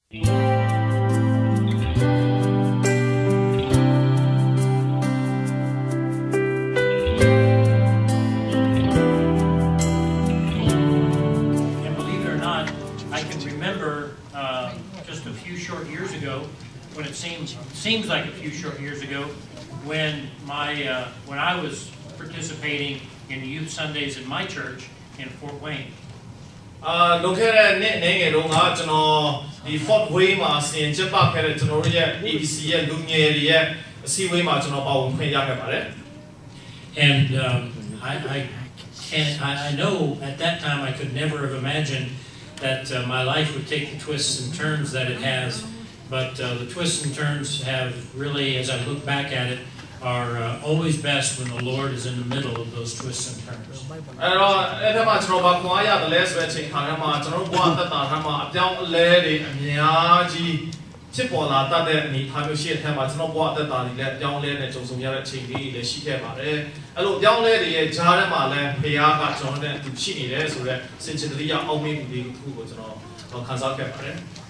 believe it or not, I can remember just a few short years ago, when it seems like a few short years ago, when I was participating in the youth Sundays in my church in Fort Wayne. Look at the Fort Wayne and I know at that time I could never have imagined that my life would take the twists and turns that it has, but the twists and turns have really, as I look back at it, are always best when the Lord is in the middle of those twists and turns.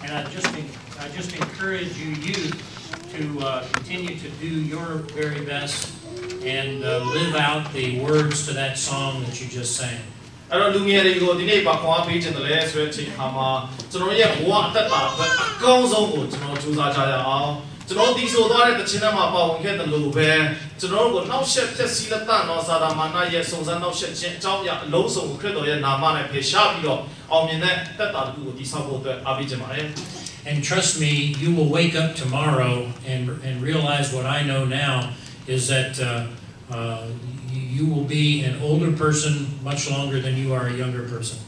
And I just encourage you youth to continue to do your very best and live out the words to that song that you just sang. And trust me, you will wake up tomorrow and realize what I know now is that you will be an older person much longer than you are a younger person.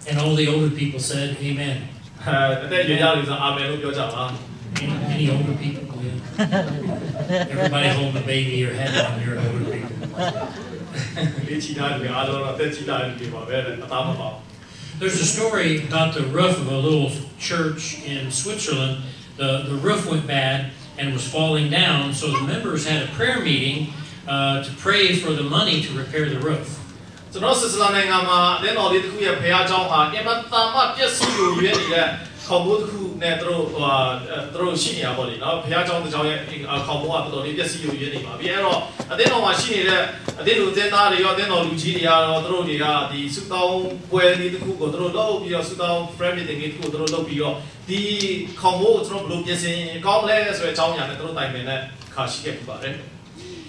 And all the older people said, Amen. Any older people? Yeah. Everybody holding a baby or head on your older people. There's a story about the roof of a little church in Switzerland. The roof went bad and was falling down, so the members had a prayer meeting to pray for the money to repair the roof.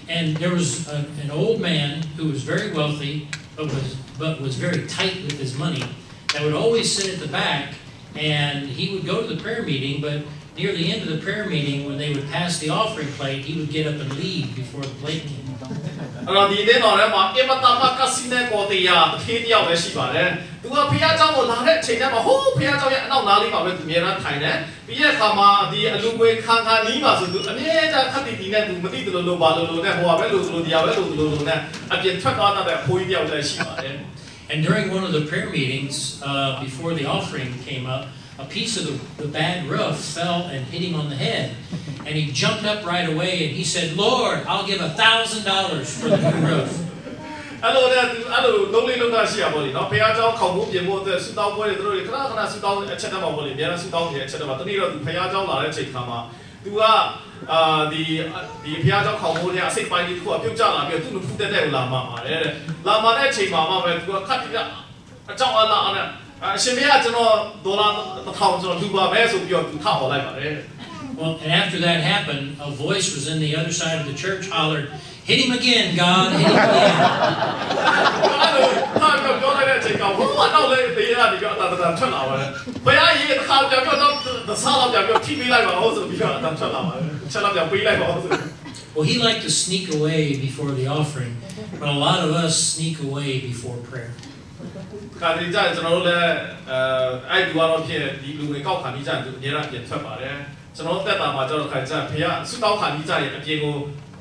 And there was an old man who was very wealthy, but was very tight with his money, that would always sit at the back, and he would go to the prayer meeting, but near the end of the prayer meeting, when they would pass the offering plate, he would get up and leave before the plate came. And during one of the prayer meetings, before the offering came up, a piece of the bad roof fell and hit him on the head. And he jumped up right away and he said, Lord, I'll give $1,000 for the new roof. Well, and after that happened, a voice was in the other side of the church hollered, hit him again, God, hit him again. Well, he liked to sneak away before the offering, but a lot of us sneak away before prayer.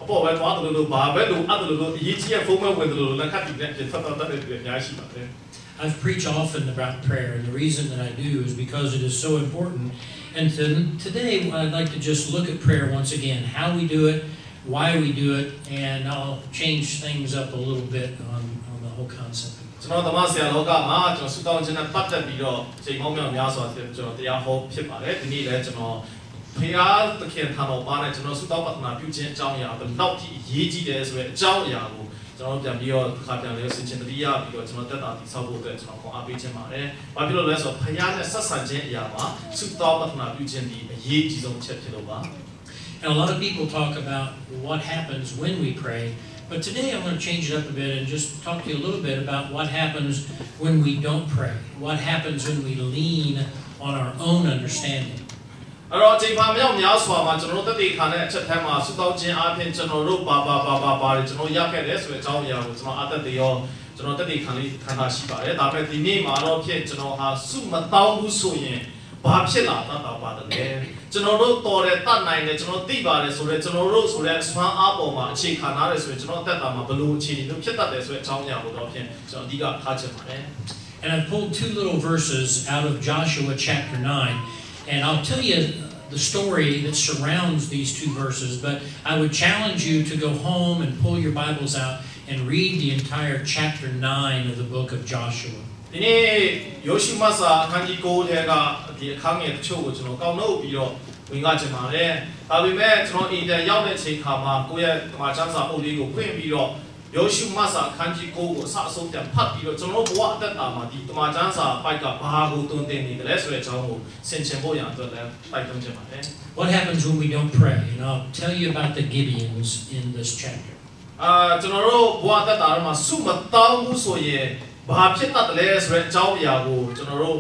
အပေါ်ပဲသွားတယ်လို့ဘာပဲလို့အဲ့ဒါလို့အရေးကြီးတဲ့ဖုန်းမဲ့ဝင်တယ်လို့လက်ခတ်တည်တဲ့ဖြစ်သွားတတ်တယ်အများကြီးရှိပါတယ် I've preached often about prayer, and the reason that I do is because it is so important. And today I'd like to just look at prayer once again, how we do it, why we do it, and I'll change things up a little bit on the whole concept. ကျွန်တော်ဓမ္မဆရာလောကမှာကျွန်တော်ဆုတောင်းခြင်းနဲ့ပတ်သက်ပြီးတော့ချိန်ပေါင်းများစွာကျွန်တော်တရားဟောဖြစ်ပါတယ်ဒီနေ့လည်းကျွန်တော်ဖခင်သခင်ထံတော်ပါနဲ့ကျွန်တော်ဆုတောင်းပတနာပြုခြင်းအကြောင်းအရာဘယ်လောက်ထိအရေးကြီးတယ်ဆိုတဲ့အကြောင်းအရာကိုကျွန်တော်ပြန်ပြီးတော့ခါပြန်လဲဆင်ခြင်တတိယပြီးတော့ကျွန်တော်တက်တာတိဆောက်ဖို့အတွက်ကျွန်တော်ခေါ်အားပေးခြင်းပါတယ်။ဘာဖြစ်လို့လဲဆိုတော့ဖခင်နဲ့ဆက်ဆံခြင်းအရာမှာဆုတောင်းပတနာပြုခြင်းဒီအရေးကြီးဆုံးချက်ဖြစ်လို့ပါ And a lot of people talk about what happens when we pray, but today I'm going to change it up a bit and just talk to you a little bit about what happens when we don't pray, what happens when we lean on our own understanding. အဲ့တော့အချိန်ပါမြောက်များစွာမှာကျွန်တော်တို့တတိခါနဲ့အချက်ထဲမှာဆုတောင်းခြင်းအပြင်ကျွန်တော်တို့ဘာကျွန်တော်ရခဲ့တယ်ဆိုတဲ့အကြောင်းအရာကိုကျွန်တော်အသက်တွေရောကျွန်တော်တတိခါလေးခန္ဓာရှိပါတယ်ဒါပေမဲ့ဒီနေ့မှာတော့ဖြစ်ကျွန်တော်ဟာဆုမတောင်းဘူးဆိုရင်ဘာဖြစ်လာတတ်တာပါတယ်ကျွန်တော်တို့တော်တယ်တတ်နိုင်တယ်ကျွန်တော်သိပါတယ်ဆိုတော့ကျွန်တော်တို့ဆိုတဲ့အစွမ်းအားပေါ်မှာအခြေခံထားတယ်ဆိုရင်ကျွန်တော်အသက်တာမှာဘယ်လိုအခြေအနေမျိုးဖြစ်တတ်တယ်ဆိုတဲ့အကြောင်းအရာကိုတော့ဖြစ်ကျွန်တော်အဓိကထားချင်ပါတယ် And I pulled two little verses out of Joshua chapter 9, and I'll tell you the story that surrounds these two verses, but I would challenge you to go home and pull your Bibles out and read the entire chapter 9 of the book of Joshua. ဒီနေ့ယောရှုမစာအခန်းကြီး9ထဲကဒီအခန်းငယ်တချို့ကိုကျွန်တော်ကောက်နှုတ်ပြီးတော့ဝင်ငါချင်ပါတယ်။ဒါပေမဲ့ကျွန်တော်အိမ်ပြန်ရောက်တဲ့ချိန်ခါမှာကိုယ့်ရဲ့ဓမ္မကျမ်းစာအုပ်လေးကိုဖွင့်ပြီးတော့ယောရှုမစာအခန်းကြီး9ကိုအစအဆုံးပြန်ဖတ်ပြီးတော့ကျွန်တော်ဘဝအသက်တာမှာဒီဓမ္မကျမ်းစာပိုက်ကဘာကိုတွင်တင်နေတယ်လဲဆိုတဲ့အကြောင်းကိုဆင်ခြင်ဖို့ရအတွက်လည်းတိုက်တွန်းချင်ပါတယ်။ What happens when we don't pray? And I'll tell you about the Gibeons in this chapter. ကျွန်တော်တို့ဘဝအသက်တာမှာဆုမတောင်းဘူးဆိုရင်ဘာဖြစ်တတ်တယ်လဲဆိုတဲ့အကြောင်းအရာကိုကျွန်တော်တို့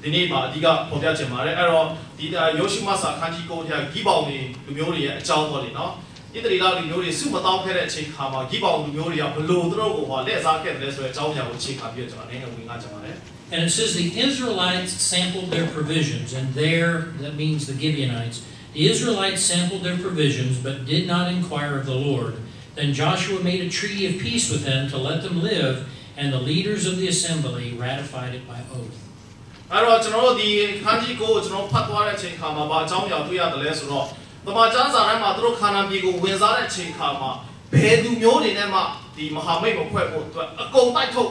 ဒီနေ့မှာအဓိကပေါ်ပြချင်ပါတယ်အဲ့တော့ဒီယောရှုမစာခန်းကြီး9ထဲကဂိဗောင်တွေလူမျိုးတွေရဲ့အကြောင်းပေါ့လေနော်ဣသရေလလူမျိုးတွေဆုမတောင်းခဲ့တဲ့အချိန်ခါမှာဂိဗောင်လူမျိုးတွေကဘလို့သူတို့ကိုလက်စားခဲ့တယ်ဆိုတဲ့အကြောင်းအရာကိုအခြေခံပြီးတော့ကျွန်တော်လည်းဝင်ငါချင်ပါတယ် And it says the Israelites sampled their provisions, and there, that means the Gibeonites, the Israelites sampled their provisions but did not inquire of the Lord. Then Joshua made a treaty of peace with them to let them live, and the leaders of the assembly ratified it by oath. အဲ့တော့ကျွန်တော်တို့ဒီခန်းကြီးကိုကျွန်တော်ဖတ်သွားတဲ့အချိန်ခါမှာဘာအကြောင်းအရာတွေ့ရတယ်လဲဆိုတော့တမန်ကျမ်းစာထဲမှာသူတို့ခါနာပြည်ကိုဝင်စားတဲ့အချိန်ခါမှာဘယ်သူမျိုးတွေနဲ့မှဒီမဟာမိတ်မဖွဲ့ဖို့အတွက်အကုန်တိုက်ထုတ်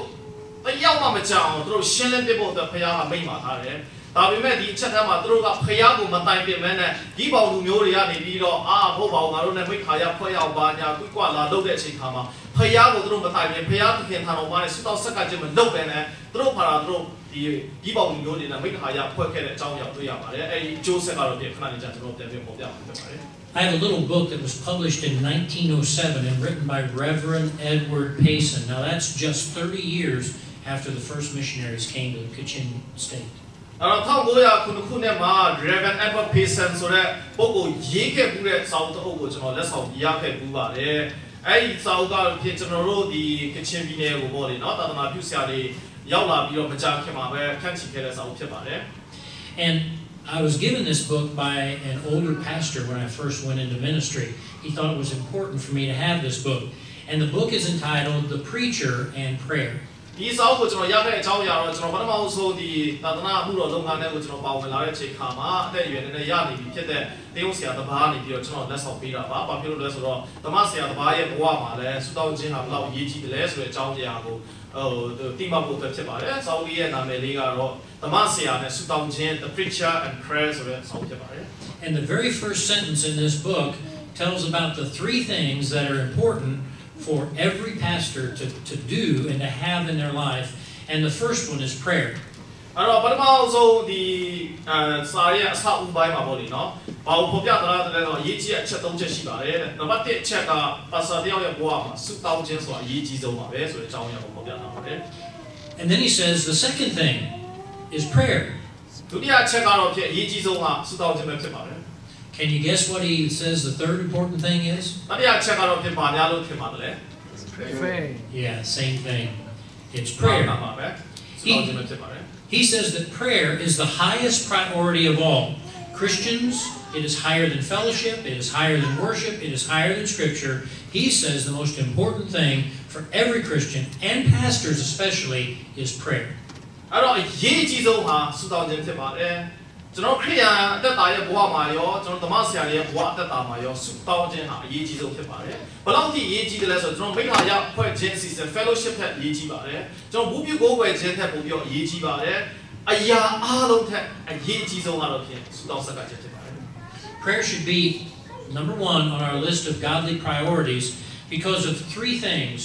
တယောက်မှမကြောက်အောင်သူတို့ရှင်းလင်းပြဖို့အတွက်ဖခင်ကမိန့်ပါထားတယ်ဒါပေမဲ့ဒီအချက်ထဲမှာသူတို့ကဖခင်ကိုမတိုင်ပင်မဲနဲ့ဒီပေါလူမျိုးတွေကနေပြီးတော့ဟုတ်ပါဘူးငါတို့နဲ့မိခါရဖွဲ့ရအောင်ပါညာကွကွလာလုပ်တဲ့အချိန်ခါမှာဖခင်ကိုသူတို့မတိုင်ပင်ဖခင်သခင်ထံတော်မှာစစ်တော်ဆက်ကခြင်းမလုပ်ပဲနဲ့သူတို့ဖာတာသူတို့ဒီပေါလူမျိုးတွေနဲ့မိခါရဖွဲ့ခဲ့တဲ့အကြောင်းအရာတွေ့ရပါတယ်အဲဒီကျိုးဆက်ကတော့ဒီခဏလေးကြာကျွန်တော်ပြန်ပြပေါ်ပြမှာဖြစ်ပါတယ် I have a little book that was published in 1907 and written by Reverend Edward Payson. Now that's just 30 years after the first missionaries came to Kachin State. အဲ့တော့1909ခုနှစ်မှာ Reverend Edward Payson ဆိုတဲ့ပုဂ္ဂိုလ်ရေးခဲ့မှုတဲ့စာအုပ်တစ်အုပ်ကိုကျွန်တော်လက်ဆောင်ရခဲ့ပူးပါတယ်။အဲ့ဒီစာအုပ်ကဖြစ်ကျွန်တော်တို့ဒီကချင်ပြည်နယ်ကိုပေါ့လေနော်သာသနာပြုဆရာတွေရောက်လာပြီးတော့မကြာခင်မှာပဲဖြန့်ချီခဲ့တဲ့စာအုပ်ဖြစ်ပါတယ်။ And I was given this book by an older pastor when I first went into ministry. He thought it was important for me to have this book. And the book is entitled The Preacher and Prayer. ဒီစာအုပ်ကိုကျွန်တော်ရခဲ့တဲ့အကြောင်းအရာတော့ကျွန်တော်ပထမဆုံးဒီသာသနာ့မှုတော်လုပ်ငန်းတွေကိုကျွန်တော်ပါဝင်လာတဲ့အချိန်ခါမှာအသက်အရွယ်နဲ့ရနေပြီဖြစ်တဲ့တင်းဆရာတစ်ပါးနေပြီးတော့ကျွန်တော်လက်ဆောင်ပေးတာပါ။ဘာဖြစ်လို့လဲဆိုတော့ဓမ္မဆရာတစ်ပါးရဲ့ဘဝမှာလည်းဆုတောင်းခြင်းဟာဘယ်လောက်အရေးကြီးတယ်လဲဆိုတဲ့အကြောင်းအရာကိုတိမဖို့ဖြစ်ပါတယ်။စာအုပ်ရဲ့နာမည်လေးကတော့ဓမ္မဆရာနဲ့ဆုတောင်းခြင်း The Preacher and Prayer ဆိုတဲ့စာအုပ်ဖြစ်ပါတယ်။ And the very first sentence in this book tells about the three things that are important for every pastor to do and to have in their life, and the first one is prayer. အဲ့တော့ပထမဆုံးဒီစာရဲ့အစအဦးပိုင်းမှာပေါ့လေနော်ဘာလို့ဖော်ပြသလားဆိုတော့အရေးကြီးတဲ့အချက်၃ချက်ရှိပါတယ်နံပါတ်1အချက်ကပါစာတယောက်ရဲ့ဘဝမှာဆုတောင်းခြင်းဆိုတာအရေးကြီးဆုံးပါပဲဆိုတဲ့အကြောင်းအရာကိုဖော်ပြထားပါတယ် And then he says the second thing is prayer. ဒုတိယအချက်ကတော့ဖြစ်အရေးကြီးဆုံးကဆုတောင်းခြင်းပဲဖြစ်ပါတယ် Can you guess what he says the third important thing is? တတိယအချက်ကတော့ဖြစ်ပါများလို့ထင်ပါတယ် Pray. Yeah, same thing. It's prayer. ပါပဲဆုတောင်းခြင်းပဲဖြစ်ပါတယ် He says that prayer is the highest priority of all. Christians, it is higher than fellowship, it is higher than worship, it is higher than Scripture. He says the most important thing for every Christian, and pastors especially, is prayer. အဲ့တော့အရေးကြီးဆုံးဟာဆုတောင်းခြင်းဖြစ်ပါတယ်ကျွန်တော်ခရိယာအသက်တာရဲ့ဘဝမှာရောကျွန်တော်ဓမ္မဆရာရဲ့ဘဝအသက်တာမှာရောဆုတောင်းခြင်းဟာအရေးကြီးဆုံးဖြစ်ပါတယ်ဘယ်လောက်ထိအရေးကြီးတယ်လဲဆိုတော့ကျွန်တော်မိခါရဖွဲ့ခြင်းအစီအစဉ် fellowship ထက်အရေးကြီးပါတယ်ကျွန်တော်ဘူးပြုကိုးကွယ်ခြင်းထက်ပိုပြီးတော့အရေးကြီးပါတယ်အရာအားလုံးထက်အရေးကြီးဆုံးကတော့ဖြင့်ဆုတောင်းဆက်ကခြင်းဖြစ်ပါတယ် Prayer should be number one on our list of godly priorities because of three things.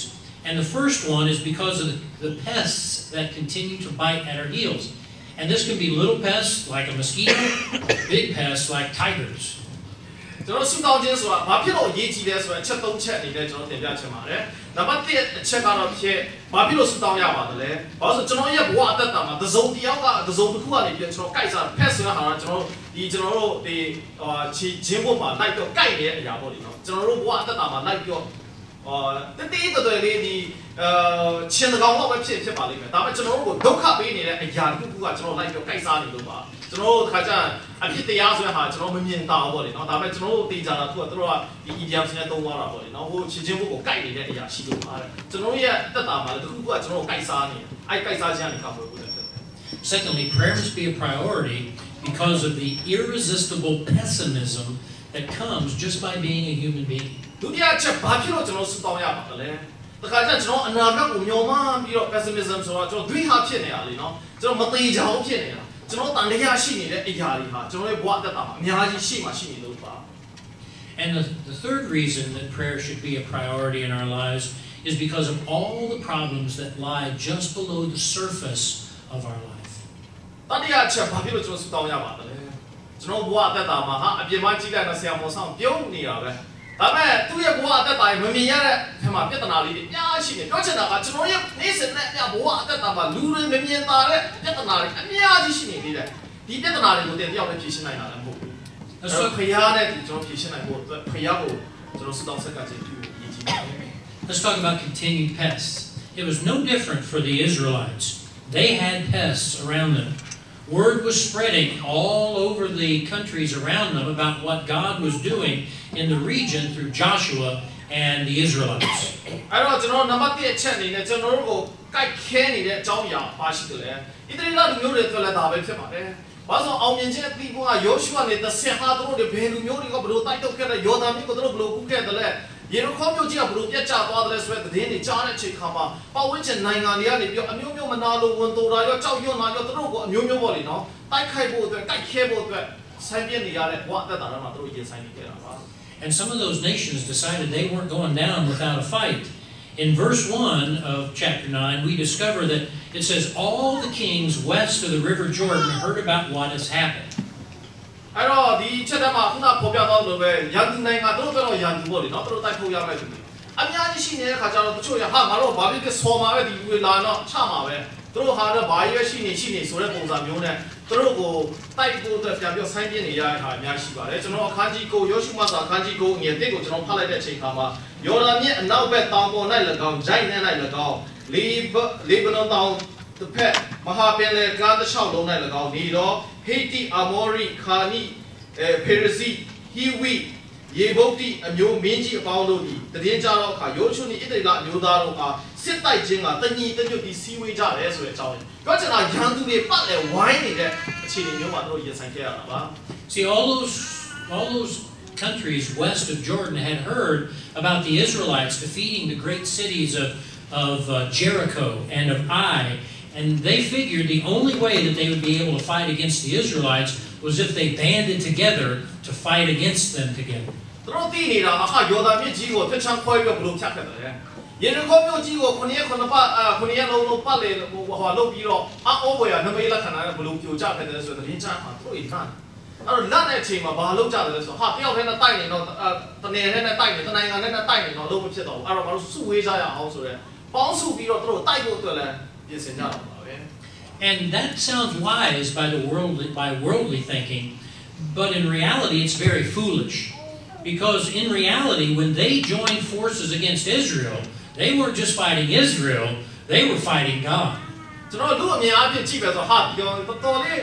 And the first one is because of the pests that continue to bite at our heels. And this can be little pests like a mosquito, big pests like tigers. ကျွန်တော်ဆုတောင်းခြင်းဆိုတာဘာဖြစ်လို့အရေးကြီးလဲဆိုတော့အချက်၃ချက်အနေနဲ့ကျွန်တော်တင်ပြချင်ပါတယ်။နံပါတ်1အချက်ကတော့ဖြစ်ဘာဖြစ်လို့ဆုတောင်းရပါသလဲ။ဘာလို့ဆိုကျွန်တော်ရဲ့ဘဝအသက်တာမှာသစုံတစ်ယောက်ကသစုံတစ်ခုကနေပြီးကျွန်တော်ကိုက်စား fast ဆိုတာဟာကျွန်တော်တို့ဒီချီချင်းဘုတ်မှာလိုက်တော့ကိုက်နေတဲ့အရာပေါ့လေနော်။ကျွန်တော်တို့ဘဝအသက်တာမှာလိုက်ပြီးတော့တတိတော်လေးဒီချင်းတကောင်တော့ပဲဖြစ်ပါလိမ့်မယ်ဒါပေမဲ့ကျွန်တော်တို့ကိုဒုက္ခပေးနေတဲ့အရာတစ်ခုကကျွန်တော်လိုက်ပြီးကိုက်စားနေလို့ပါကျွန်တော်တို့ခါကျအဖြစ်တရားဆိုတဲ့ဟာကျွန်တော်မမြင်တာပေါ့လေနော်ဒါပေမဲ့ကျွန်တော်တို့သိကြတာသူကတို့ကဒီ idiom နဲ့သုံးသွားတာပေါ့လေနော်ဟိုချင်းချင်းဘုတ်ကိုကိုက်နေတဲ့အရာရှိလို့ပါတဲ့ကျွန်တော်ရဲ့တက်တာမှာလည်းတစ်ခုကကျွန်တော်ကိုကိုက်စားနေအဲ့ကိုက်စားခြင်းကနေကောက်လို့ဖြစ်တယ် Secondly, prayer must be a priority because of the irresistible pessimism that comes just by being a human being. ဒုတိယချက်ဘာဖြစ်လို့ကျွန်တော်ဆုတောင်းရပါလဲတခါကျကျွန်တော်အနာဂတ်ကိုမျှော်မှန်းပြီးတော့ pessimism ဆိုတော့ကျွန်တော်တွေးဟာဖြစ်နေတာလေနော်ကျွန်တော်မသေးချောင်းဖြစ်နေတာကျွန်တော်တန်တရားရှိနေတဲ့အရာတွေဟာကျွန်တော်ရဲ့ဘဝအသက်တာမှာအများကြီးရှိမှရှိနေလို့ပါ And the third reason that prayer should be a priority in our lives is because of all the problems that lie just below the surface of our life. တတိယချက်ဘာဖြစ်လို့ကျွန်တော်ဆုတောင်းရပါလဲကျွန်တော်ဘဝအသက်တာမှာဟာအပြင်မှာကြည့်လိုက်တော့ဆရာမောင်ဆောင်ပြုံးနေတာပဲဒါပေမဲ့သူ့ရဲ့ဘဝအသက်တာမမြင်ရတဲ့ခါမှာပြဿနာလေးတွေအများကြီးရှိနေပြောချင်တာကကျွန်တော်ရဲ့နေ့စဉ်နဲ့အများဘဝအသက်တာမှာလူတွေမမြင်တာတဲ့ပြဿနာတွေအများကြီးရှိနေသေးတယ်ဒီပြဿနာတွေကိုတင်တယောက်နဲ့ဖြေရှင်းနိုင်တာလည်းမဟုတ်ဘူးအဲ့တော့ဖခင်နဲ့ကျွန်တော်ဖြေရှင်းနိုင်ဖို့အတွက်ဖခင်ကိုကျွန်တော်ဆုတောင်းဆက်ကခြင်းပြုရည်ကြီးပါတယ် Let's talk about continued pests. It was no different for the Israelites. They had pests around them. Word was spreading all over the countries around them about what God was doing in the region through Joshua and the Israelites. အဲ့တော့ကျွန်တော်နံပါတ်1အချက်အနေနဲ့ကျွန်တော်တို့ကိုကိုက်ခဲနေတဲ့အကြောင်းအရာပါရှိတယ်လေဣသရေလလူမျိုးတွေအတွက်လည်းဒါပဲဖြစ်ပါတယ်ဘာလို့အောင်မြင်ခြင်းအပြီးကယောရှုနဲ့သစင်ဟာတို့တွေဘယ်လူမျိုးတွေကဘလို့တိုက်တော့ခဲ့တဲ့ယောသန်မျိုးကိုတို့ဘလို့ကူးခဲ့တယ်လေယေရုခေါမြို့ကြီးကဘလို့ပြတ်ကျသွားတယ်ဆိုတဲ့သတင်းတွေကြားတဲ့အချိန်ခါမှာပတ်ဝန်းကျင်နိုင်ငံတွေကနေပြီးအမျိုးမျိုးမနာလို့ဝန်တိုတာရောကြောက်ရွံ့တာရောတို့ကိုအမျိုးမျိုးပေါ့လေနော်တိုက်ခိုက်ဖို့အတွက်ကိုက်ခဲဖို့အတွက်ဆိုင်ပြနေရတဲ့ဘဝအသက်တာမှာတို့ရင်ဆိုင်နေကြတာပါ And some of those nations decided they weren't going down without a fight. In verse 1 of chapter 9, we discover that it says, all the kings west of the river Jordan heard about what has happened. အဲ့တော့ဒီချက်တည်းမှာခုနပေါ်ပြတော့လို့ပဲရန်သူနိုင်ငံတို့တော့ရန်သူပေါ့လေနော်တို့တိုက်ဖို့ရမယ်သူအများကြီးရှိနေတဲ့ခါကျတော့တချို့ရဟာငါတို့ဘာဖြစ်ဖြစ်ဆော်မှာပဲဒီလူတွေလာတော့ချမှာပဲတို့ဟာတော့ဘာရွက်ရှိနေဆိုတဲ့ပုံစံမျိုးနဲ့တို့ကိုတိုက်ဖို့အတွက်ပြန်ပြီးဆိုင်းပြနေရတဲ့ဟာအများရှိပါတယ်ကျွန်တော်အခန်းကြီး9ယောရှုမစာအခန်းကြီး9ငယ်1ကိုကျွန်တော်ဖတ်လိုက်တဲ့အချိန်ခါမှာယော်ဒန်မြစ်အနောက်ဘက်တောင်ပေါ်၌၎င်းဂျိုင်းနဲ့၌၎င်းလေဗနန်တောင်တစ်ဖက်မဟာပင်လယ်ကားတစ်လျှောက်လုံး၌၎င်းနေတော့ဟေတိအာမောရိခါနိဖေရဇီဟီဝီယေဗုတ်တိအမျိုးမင်းကြီးအပေါင်းတို့သည်တည်င်းကြတော့အခါယောရှုနှင့်ဣသရေလအမျိုးသားတို့အားစစ်တိုက်ခြင်းကတညီတညွတ်ပြီးစီးဝေးကြတယ်ဆိုတဲ့အကြောင်းပြောချင်တာရန်သူတွေပတ်လေဝိုင်းနေတဲ့အခြေအနေမျိုးမှာတို့ရင်ဆိုင်ခဲ့ရတာပါ See, all those countries west of Jordan had heard about the Israelites defeating the great cities of Jericho and of Ai, and they figured the only way that they would be able to fight against the Israelites was if they banded together to fight against them together. တို့သိနေတာအခါယောဒန်မြစ်ကြီးကိုဖျက်ချမ်းခွဲပြီးဘလို့ဖြတ်ခဲ့တယ်ယေရုခေါမြို့ကြီးကို9ရက်လုံးပတ်လေဟိုလုပ်ပြီးတော့အောဘွေရနမိတ်လက္ခဏာနဲ့ဘလို့ပြိုကျခဲ့တယ်ဆိုတဲ့သတင်းကြားမှာတို့အိမ်ကအဲ့တော့လက်တဲ့အချိန်မှာဘာလုပ်ကြတယ်လဲဆိုဟာတယောက်တည်းနဲ့တိုက်နေတော့တနေထဲနဲ့တိုက်နေတနိုင်ငံထဲနဲ့တိုက်နေတော့လုံးမဖြစ်တော့ဘူးအဲ့တော့ဘာလို့စုဝေးကြရအောင်ဆိုရဲပေါင်းစုပြီးတော့တို့တိုက်ဖို့အတွက်လည်းပြင်ဆင်ကြတာပါပဲ And that sounds wise by worldly thinking, but in reality it's very foolish. Because in reality, when they joined forces against Israel, they weren't just fighting Israel, they were fighting God. ကျွန်တော်လူအမြင်အပြည့်ကြည့်ပဲဆိုဟာတော်လေး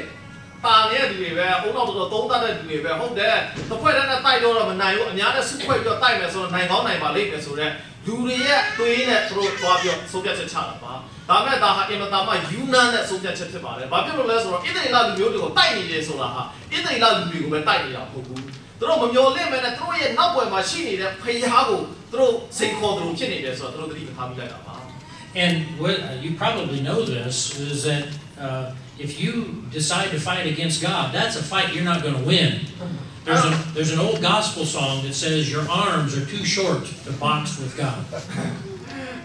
大年的呗，红到多东大的呗，好的，他快点那带到了，哪有人家的是快叫带的时候，哪搞哪把累的时候呢？路里也对呢，说发表手表就差了吧。大概大哈，因为大嘛云南的手表吃吧嘞，把别人来说，一定那旅游这个带你的说了哈，一定那旅游个带你了，不不。都我们要那边呢，都也那不嘛，心里的培养过，都谁考都骗你的说，都这里头他们来了吧。And what you probably know this is that if you decide to fight against God, that's a fight you're not going to win. There's an old gospel song that says your arms are too short to box with God.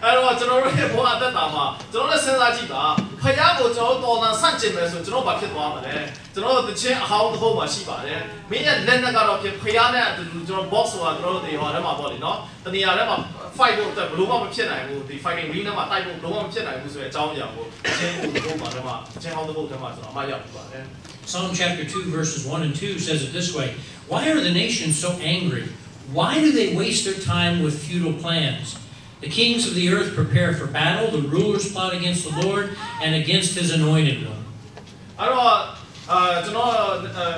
哎，我这种人不按得打嘛，这种人身上记得，培养过这种到那3级的时候，这种把撇多嘛嘞，这种的钱好的好嘛稀巴嘞，每年人那个到培养呢，这种 box 啊，这种的话，人嘛包的喏，等你啊人嘛 fight 过在不弄嘛骗来过，对 fighting 人嘛带过不弄嘛骗来过，所以招样过，钱好的好嘛，人嘛钱好的好，人嘛知道嘛要吧嘞。Psalm chapter 2 verses 1 and 2 says it this way: Why are the nations so angry? Why do they waste their time with futile plans? The kings of the earth prepare for battle. The rulers plot against the Lord and against His anointed one. ကျွန်တော်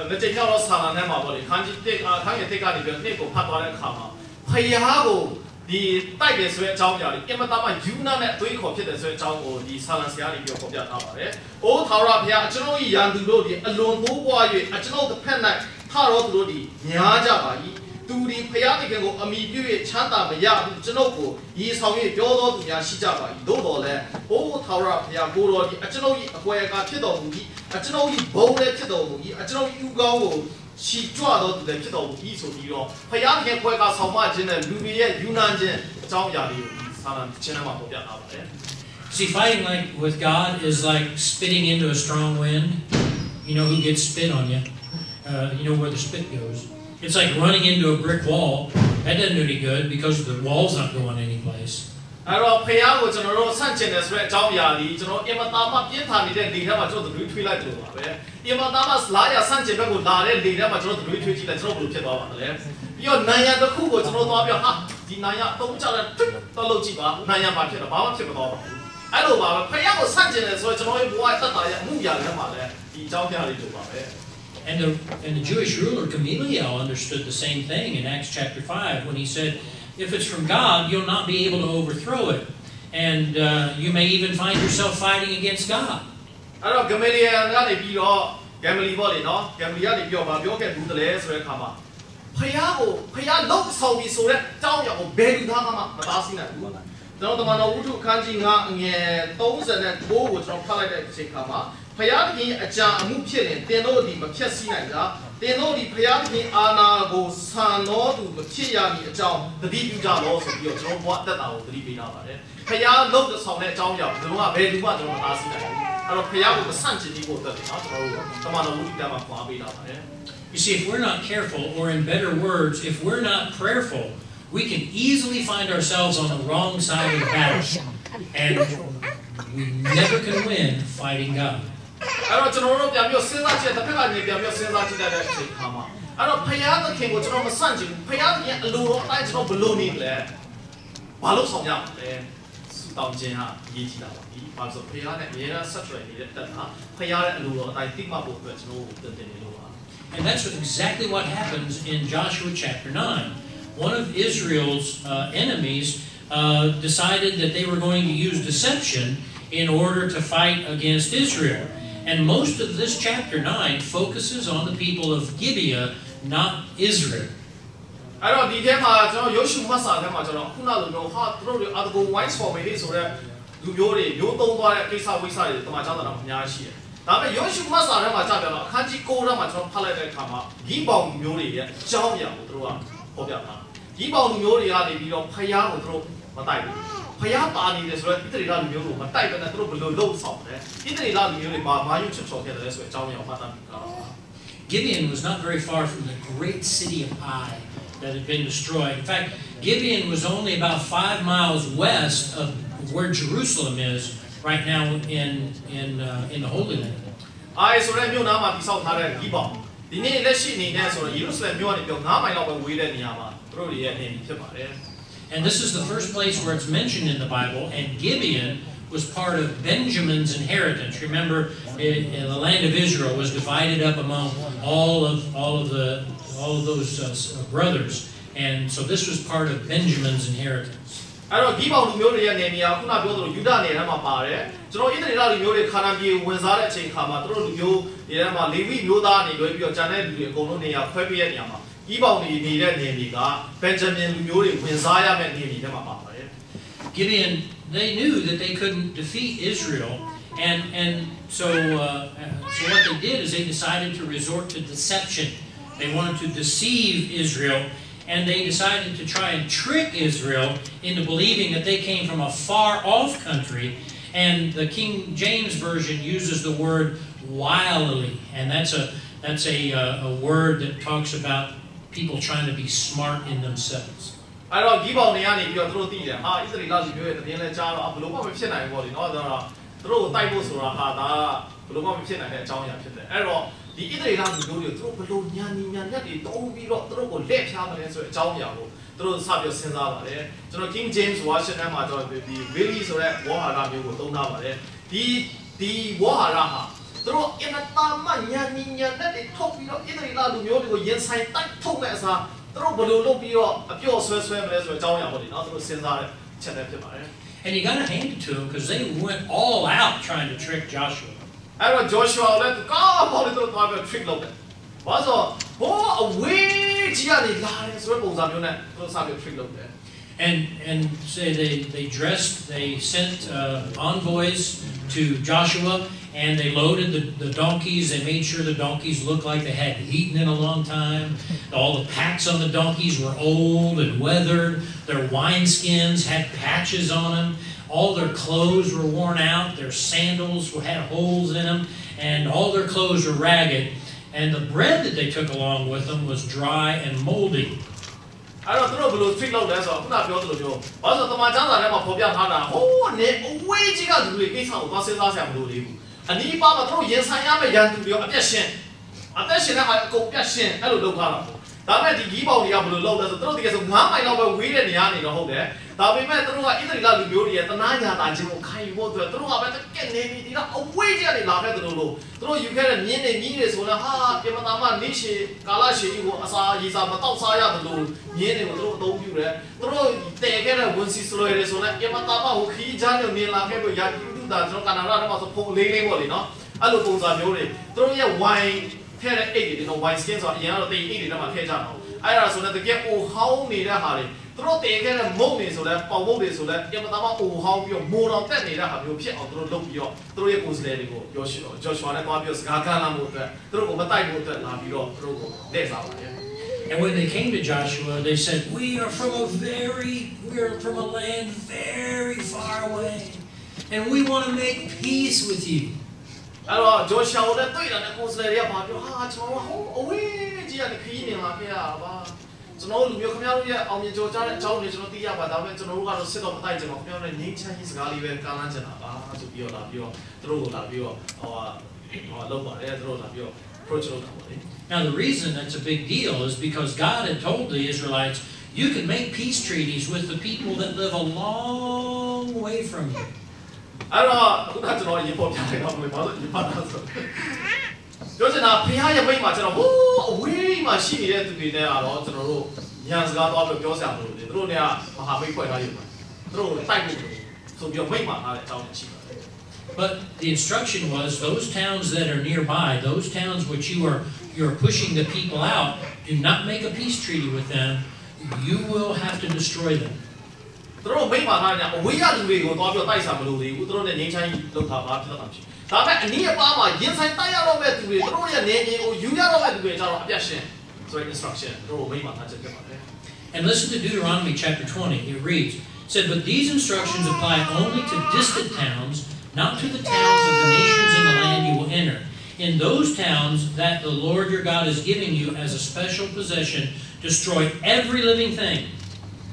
လက်ကျရောက်တော့ဆာလာနဲ့မှာပေါ့လေခန်းကြီးတက်ခန်းရဲ့တက်ကနေပြီးနေ့ကိုဖတ်သွားတဲ့အခါမှာဖယားကိုဒီတိုက်တယ်ဆိုတဲ့အကြောင်းအရာတွေအင်မတန်မှယူနာနဲ့အသွေးခေါ်ဖြစ်တယ်ဆိုတဲ့အကြောင်းကိုဒီဆာလန်ဆရာကြီးပြောပြထားပါတယ်။အိုးထာဝရဘုရားကျွန်တော်၏ရန်သူတို့ဒီအလွန်သိုးပွား၍ကျွန်တော်တစ်ဖက်၌ထတော်သူတို့ဒီများကြပါ၏။သူဒီဖယားတခင်ကိုအမိပြု၍ချမ်းသာမရဘူးကျွန်တော်ကိုရီဆောင်၍ပြောတော်သူများရှိကြပါ၏။သို့တော်လည်းအိုးထာဝရဘုရားကိုတော်ဒီကျွန်တော်၏အကွယ်အကာဖြစ်တော်မူ၏ကျွန်တော်၏ဘုံလည်းဖြစ်တော်မူ၏ကျွန်တော်၏ဥကောင်းကိုချီကြွတော်သူလည်းဖြစ်တော်မူ၏ဆိုပြီးတော့ဖယားခင်ကွယ်ကဆောင်မခြင်းနဲ့လူတွေရဲ့ယူနန်ခြင်းအကြောင်းအရာလေးကိုဆာလံခြင်းထဲမှာပေါ်ပြထားပါတယ် See, fighting like with God is like spitting into a strong wind. You know who gets spit on you. You know where the spit goes. It's like running into a brick wall. That doesn't do any good because the wall's not going anyplace. အဲ့တော့ဖယားကိုကျွန်တော်တို့ဆန့်ကျင်တယ်ဆိုတဲ့အကြောင်းအရာလေးကျွန်တော်အင်မတာမှပြင်းထန်နေတဲ့လေထဲမှာကျွန်တော်တို့ထွေးလိုက်တယ်လို့ပါပဲအင်မတာမှလာရဆန့်ကျင်ဘက်ကိုလာတဲ့လေထဲမှာကျွန်တော်တို့ထွေးကြည့်လိုက်ကျွန်တော်ဘယ်လိုဖြစ်သွားပါမလဲပြီးတော့နိုင်ရတစ်ခုကိုကျွန်တော်သွားပြောဟာဒီနိုင်ရသုံးချတဲ့တော့လုပ်ကြည့်ပါနိုင်ရမှာဖြစ်တော့ဘာမှဖြစ်မသွားပါဘူးအဲ့လိုပါပဲဖယားကိုဆန့်ကျင်တယ်ဆိုတော့ကျွန်တော်ရဲ့ဘဝတတ်တာရဲ့အမှုရာထဲမှာလည်းဒီအကြောင်းပြလေးတို့ပါပဲ And the Jewish ruler Gamaliel understood the same thing in Acts chapter 5 when he said, if it's from God, you'll not be able to overthrow it. And you may even find yourself fighting against God. အဲ့တော့ Gamaliel ကနေပြီးတော့ Gamaliel ပေါ့လေနော် Gamaliel ကနေပြီးတော့ပြောခဲ့ဘူးတလဲဆိုတဲ့အခါမှာဖယားလောက်ဆောင်ပြီးဆိုတဲ့တောင်းရအောင်ဘယ်လူသားမှမသားစီးနိုင်ဘူးကျွန်တော်တမန်တော်ဝုဒ္ဓခန်းကြီး9ငယ်39ကိုကျွန်တော်ဖတ်လိုက်တဲ့အချိန်ခါမှာဖယားခင်အကြံအမှုဖြစ်ရင်တင်တို့ဒီမဖြတ်စည်းနိုင်ကြတင်တို့ဒီဖယားခင်အာနာကိုဆန်တော်သူမဖြစ်ရမည်အကြောင်းတတိပြုကြလို့ဆိုပြီးတော့ကျွန်တော်ဘဝတက်တာကိုတတိပေးထားပါတယ်ဖယားလောက်ဆောင်တဲ့အကြောင်းကြောင့်ကျွန်တော်ကဘယ်လူမှကျွန်တော်မသားစီးနိုင်ဘူးအဲ့တော့ဖယားကိုမဆန့်ကျင်ပြီးဖို့တက်တယ်နော်ကျွန်တော်တို့တမန်တော်ဝုဒ္ဓကမှာခွာပေးထားပါတယ် You see, if we're not careful, or in better words, if we're not prayerful, we can easily find ourselves on the wrong side of the battle. And we never can win fighting God. အဲ့တော့ကျွန်တော်တို့ပြန်ပြီးစဉ်းစားကြည့်တဲ့တစ်ဖက်ကနေပြန်ပြီးစဉ်းစားကြည့်တဲ့အချိန်ခါမှာအဲ့တော့ဖယားသခင်ကိုကျွန်တော်မဆန့်ကျင်ဘူးဖယားသခင်အလိုတော်အတိုင်းကျွန်တော်ဘယ်လိုနေလဲဘာလို့ဆောင်ရမလဲစူတောင်းခြင်းဟာအရေးကြီးတာပါဒီဘာလို့ဆိုဖယားနဲ့အများအားဆက်သွယ်နေတဲ့တက်တာဖယားရဲ့အလိုတော်အတိုင်းသိမှဖို့အတွက်ကျွန်တော်တို့တင်နေလို့ပါ And that's exactly what happens in Joshua chapter 9. One of Israel's enemies decided that they were going to use deception in order to fight against Israel. And most of this chapter 9 focuses on the people of Gibeah, not Israel. အဲ့တော့ဒီထဲမှာကျွန်တော်ရုပ်ရှင်မှတ်စာထဲမှာကျွန်တော်ခုနလိုမျိုးဟာသူတို့တွေအတကူဝိုင်းဆော်မေးဆိုတဲ့လူမျိုးတွေမျိုးသုံးသွားတဲ့ကိစ္စဝိစ္စတွေတမန်ကျမ်းစာတော်အများကြီးရှိတယ်ဒါပေမဲ့ရုပ်ရှင်မှတ်စာထဲမှာကြာပြတော့အခန်းကြီး9ထဲမှာကျွန်တော်ဖတ်လိုက်တဲ့အခါမှာဂိပေါင်လူမျိုးတွေရဲ့အကြောင်းအရာကိုသူတို့ကဟောပြတာဂိပေါင်လူမျိုးတွေကနေပြီးတော့ဖယားကိုသူတို့မတိုက်ဘူးဖယားပါနေတယ်ဆိုတော့ဣသရေလလူမျိုးကိုမတိုက်ဘဲနဲ့သူတို့ဘယ်လိုလုပ်ဆောင်လဲဣသရေလလူမျိုးတွေဘာယူချော်ခဲ့တယ်ဆိုတဲ့အကြောင်းအရာကိုမှတ်သားပြီးတော့ Gibeon was not very far from the great city of Ai that had been destroyed. In fact, Gibeon was only about 5 miles west of where Jerusalem is right now in the Holy Land. အဲဆိုတဲ့မြို့နားမှာတိဆောက်ထားတဲ့ဂိပေါင်ဒီနေ့လက်ရှိအနေနဲ့ဆိုတော့ယေရုရှလင်မြို့ကနေပြော9မိုင်လောက်ပဲဝေးတဲ့နေရာမှာသူတို့ရဲ့နေဖြစ်ပါတယ် And this is the first place where it's mentioned in the Bible, and Gibeon was part of Benjamin's inheritance. Remember, the land of Israel was divided up among all of those brothers, and so this was part of Benjamin's inheritance. အဲ့တော့ဒီပေါင်းလူမျိုးတွေရဲ့နေရာခုနပြောသလိုယူဒနယ်ထဲမှာပါတယ်ကျွန်တော်ဣသရေလလူမျိုးတွေခါနာပြည်ဝင်စားတဲ့အချိန်ခါမှာသူတို့လူမျိုးတွေထဲမှာလေဝိမျိုးသားတွေလွှဲပြီးတော့ဂျာနဲ့လူတွေအကုန်လုံးနေရာခွဲပေးတဲ့နေရာမှာဒီပေါင်းတွေနေတဲ့နေမြေကဘန်ဂျမင်လူမျိုးတွေဝင်စားရမယ့်နေမြေထဲမှာပါပါတယ် Gideon, they knew that they couldn't defeat Israel, and so what they did is they decided to resort to deception. They wanted to deceive Israel. And they decided to try and trick Israel into believing that they came from a far-off country. And the King James Version uses the word wilily. And that's a word that talks about people trying to be smart in themselves. အဲ့တော့ဒီပေါင်းတွေကနေပြီးတော့သူတို့သိတယ်ဟာဣသရေလလူမျိုးရဲ့တည်င်းလဲကြားတော့ဘယ်လိုမှမဖြစ်နိုင်ဘူးပေါ့လေနော်ဒါတော့သူတို့ကိုတိုက်ဖို့ဆိုတာဟာဒါဘယ်လိုမှမဖြစ်နိုင်တဲ့အကြောင်းအရာဖြစ်တယ်အဲ့တော့ဒီဣသရေလလူမျိုးတွေသူတို့ဘယ်လိုညာညက်တွေတုံးပြီးတော့သူတို့ကိုလက်ဖြားမလဲဆိုတဲ့အကြောင်းအရာကိုသူတို့စပြီးစဉ်းစားပါတယ်ကျွန်တော် King James Version ထဲမှာတော့ဒီ really ဆိုတဲ့ဝေါဟာရမျိုးကိုသုံးထားပါတယ်ဒီဝေါဟာရဟာသူတို့အင်တာမညာတွေထုတ်ပြီးတော့ဣသရေလလူမျိုးတွေကိုရင်ဆိုင်တိုက်ထုတ်မဲ့အစားသူတို့ဘယ်လိုလုပ်ပြီးတော့အပြော့ဆွဲမလဲဆိုတဲ့အကြောင်းအရာပေါ့ဒီနော်သူတို့စဉ်းစားတဲ့ချက်တွေဖြစ်ပါတယ် And you got to hand it to them because they went all out trying to trick Joshua. အဲ့တော့ Joshua လည်းကောင်းပါလေသူတို့သွားပြီး trick လုပ်တယ်။ဘာလို့ဟိုအဝေးကြီးကနေလာတယ်ဆိုတဲ့ပုံစံမျိုးနဲ့သူတို့စပြီး trick လုပ်တယ် And say they sent envoys to Joshua, and they loaded the donkeys. They made sure the donkeys looked like they hadn't eaten in a long time. All the packs on the donkeys were old and weathered. Their wineskins had patches on them. All their clothes were worn out. Their sandals had holes in them, and all their clothes were ragged. And the bread that they took along with them was dry and moldy. အဲ့တော့သူတို့ဘယ်လို trick လုပ်လဲဆိုတော့ခုနပြောသလိုမျိုးဘာလို့တမန်ကျမ်းစာထဲမှာဖော်ပြထားတာဟိုးနေအဝေးကြီးကလူတွေကိစ္စကိုသွားစဉ်းစားဆရာမလိုသေးဘူးအနီးပါးမှာသူတို့ရင်ဆိုင်ရမယ့်ရန်သူတွေရောအသက်ရှင်တဲ့ဟာအကုန်ပြတ်ရှင်အဲ့လိုလုပ်ထားတာပေါ့ဒါပေမဲ့ဒီကြီးပေါင်တွေကဘယ်လိုလုပ်လဲဆိုသူတို့တကယ်ဆို9မိုင်လောက်ပဲဝေးတဲ့နေရာနေတော့ဟုတ်တယ်ဒါပေမဲ့သူတို့ကဣသရေလလူမျိုးတွေရဲ့တနာညာတာချင်းကိုခံယူဖို့အတွက်သူတို့ကပဲတကယ်နေပြီးဒီတော့အဝေးကြီးကနေလာခဲ့တယ်လို့သူတို့ယူခဲ့တဲ့မြင်းတွေကြီးတွေဆိုတော့ဟာပြမနာမနေရှေကာလရှေကြီးကိုအစာရေစာမတောက်စားရတယ်လို့မြင်းတွေကိုသူတို့အသုံးပြုတယ်သူတို့တည်ခဲ့တဲ့ဝန်စီစလွယ်တွေဆိုတော့ပြမနာမဟိုခီးချမ်းတွေနေလာခဲ့လို့ရာကျူးတူတာကျွန်တော်ကနာဒါထဲမှာဆိုဖုန်းလေးပေါ့လေနော်အဲ့လိုပုံစံမျိုးတွေသူတို့ရဲ့ဝိုင်ထဲတဲ့အိတ်တွေနော် wine skin ဆိုတော့အရင်ကတော့တိတ်အိတ်တွေထဲမှာထည့်ကြတော့အဲ့ဒါဆိုတော့တကယ်အိုဟောင်းနေတဲ့ဟာတွေသူတို့တည်ခဲ့တဲ့မုတ်တွေဆိုလဲပေါင်မုတ်တွေဆိုလဲပြမသားမအိုဟောင်းပြီးတော့မိုးတော်တက်နေတဲ့ဟာမျိုးဖြစ်အောင်သူတို့လုပ်ပြီးတော့သူတို့ရဲ့ကိုယ်စလဲတွေကိုပြောရှင်းတော့ Joshua နဲ့သွားပြီးတော့စကားကမ်းလာမှုအတွက်သူတို့ကိုမတိုက်ဖို့အတွက်လာပြီးတော့သူတို့ကိုလက်စားပါတယ် And when they came to Joshua, they said, we are from a land very far away, and we want to make peace with you. အဲ့တော့ Joshua နဲ့တွေ့တာနဲ့ကိုယ်စလဲတွေကပါပြောဟာကျွန်တော်ဟိုအဝေးကြီးကနေခရီးနေလာခဲ့ရပါကျွန်တော်လူမျိုးခင်ဗျားတို့ရဲ့အောင်မြင်ကြော်ကြားတဲ့အကြောင်းတွေကျွန်တော်သိရပါဒါပေမဲ့ကျွန်တော်တို့ကတော့စစ်တော့မတိုက်ကြပါခင်ဗျားတို့ငြိမ်းချမ်းရေးစကားလေးပဲကမ်းလှမ်းချင်တာပါဆိုပြီးတော့လာပြီးတော့သူတို့ကိုလာပြီးတော့လောက်ပါတယ်သူတို့လာပြီးတော့ approach လုပ်တာပါလေ Now the reason that's a big deal is because God had told the Israelites, you can make peace treaties with the people that live a long way from you. အဲ့တော့အခုကကျွန်တော်ရေပေါ်ပြလိုက်တော့မလို့ဘာလို့ရေပေါ်တာဆိုပြောချင်တာဖခင်ရဲ့မိတ်မှာကျွန်တော်ဟိုးအဝေးမှာရှိနေတဲ့သူတွေနဲ့ကတော့ကျွန်တော်တို့ညံစကားသွားပြီးပြောစရာမလိုဘူးသူတို့เนี่ยမဟာမိတ်ဖွဲ့ထားရုံပဲသူတို့တိုက်ဖို့ဆိုပြီးမိတ်မှာထားတဲ့အကြောင်းရှိပါတယ် But the instruction was those towns that are nearby, those towns which you're pushing the people out, do not make a peace treaty with them. You will have to destroy them. သူတို့မိတ်မှာထားတဲ့အဝေးရလူတွေကိုသွားပြီးတိုက်စားမလို့သေးဘူးသူတို့နဲ့ငြိမ်းချမ်းရေးလုပ်တာပါဖြစ်တာဖြစ်ဒါပေမဲ့အနည်းအပါးမှာရင်ဆိုင်တိုက်ရတော့မဲ့သူတွေသူတို့ရဲ့နေမြေကိုယူရတော့မဲ့သူတွေကျတော့အပြတ်ရှင်းဆိုတဲ့ instruction သူတို့မိတ်မှာထားချက်ဖြစ်ပါတယ် And listen to Deuteronomy chapter 20. It reads, said, but these instructions apply only to distant towns, not to the towns of the nations in the land you will enter. In those towns that the Lord your God is giving you as a special possession, destroy every living thing.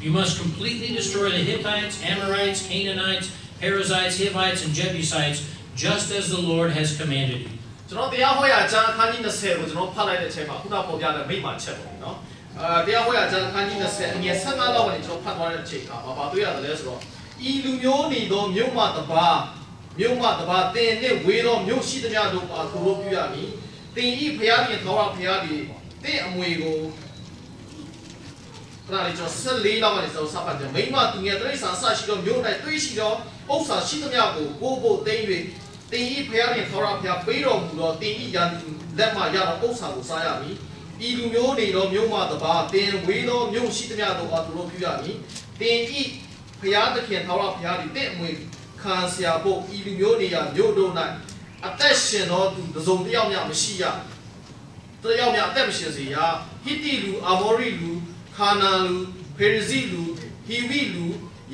You must completely destroy the Hittites, Amorites, Canaanites, Perizzites, Hivites, and Jebusites, just as the Lord has commanded you. ကျွန်တော်တရားဟောရကျမ်းအခန်းကြီး20ကိုကျွန်တော်ဖတ်လိုက်တဲ့အချိန်မှာခုနပေါ်ပြတဲ့မိမချက်ပေါ့နော်တရားဟောရကျမ်းအခန်းကြီး20အငယ်15လောက်ကနေကျွန်တော်ဖတ်သွားတဲ့အချိန်ကဘာတွေ့ရတယ်လဲဆိုတော့ဣ လူမျိုးနေသောမြို့မှတပါတင်နှင့်ဝေသောမြို့ရှိသမျှတို့အားသူတို့ပြုရမည်တင်ဤဖျားပြင်သောဖျားသည်တင့်အမွေကိုခဏလေးကျွန်တော်14လောက်ကနေစပတ်တယ်မိမသူငယ်တိရစ္ဆာန်ဆရှိသောမြို့၌တွေးရှိသောဥစ္စာရှိသမျှကိုကိုသိမ်း၍တင်ဤဖျားပြင်သောဖျားပေးတော်မူသောတင်ဤရန်လက်မှရသောဥစ္စာကိုစားရမည်ဤလူမျိုးနေသောမြို့မှတပါတင်ဝေသောမြို့ရှိသမျှတို့အားသူတို့ပြုရမည်တင်ဤဖျားသခင်သောဖျားသည်တင့်အမွေခံเสียဖို့ဤလူမျိုးနေရာမြို့တို့၌အသက်ရှင်သောသူတစုံတစ်ယောက်မျှမရှိရတယောက်မျှအသက်မရှင်စေရဟိတိလူအာမောရိလူခါနာလူဖေရဇိလူဟီဝိလူ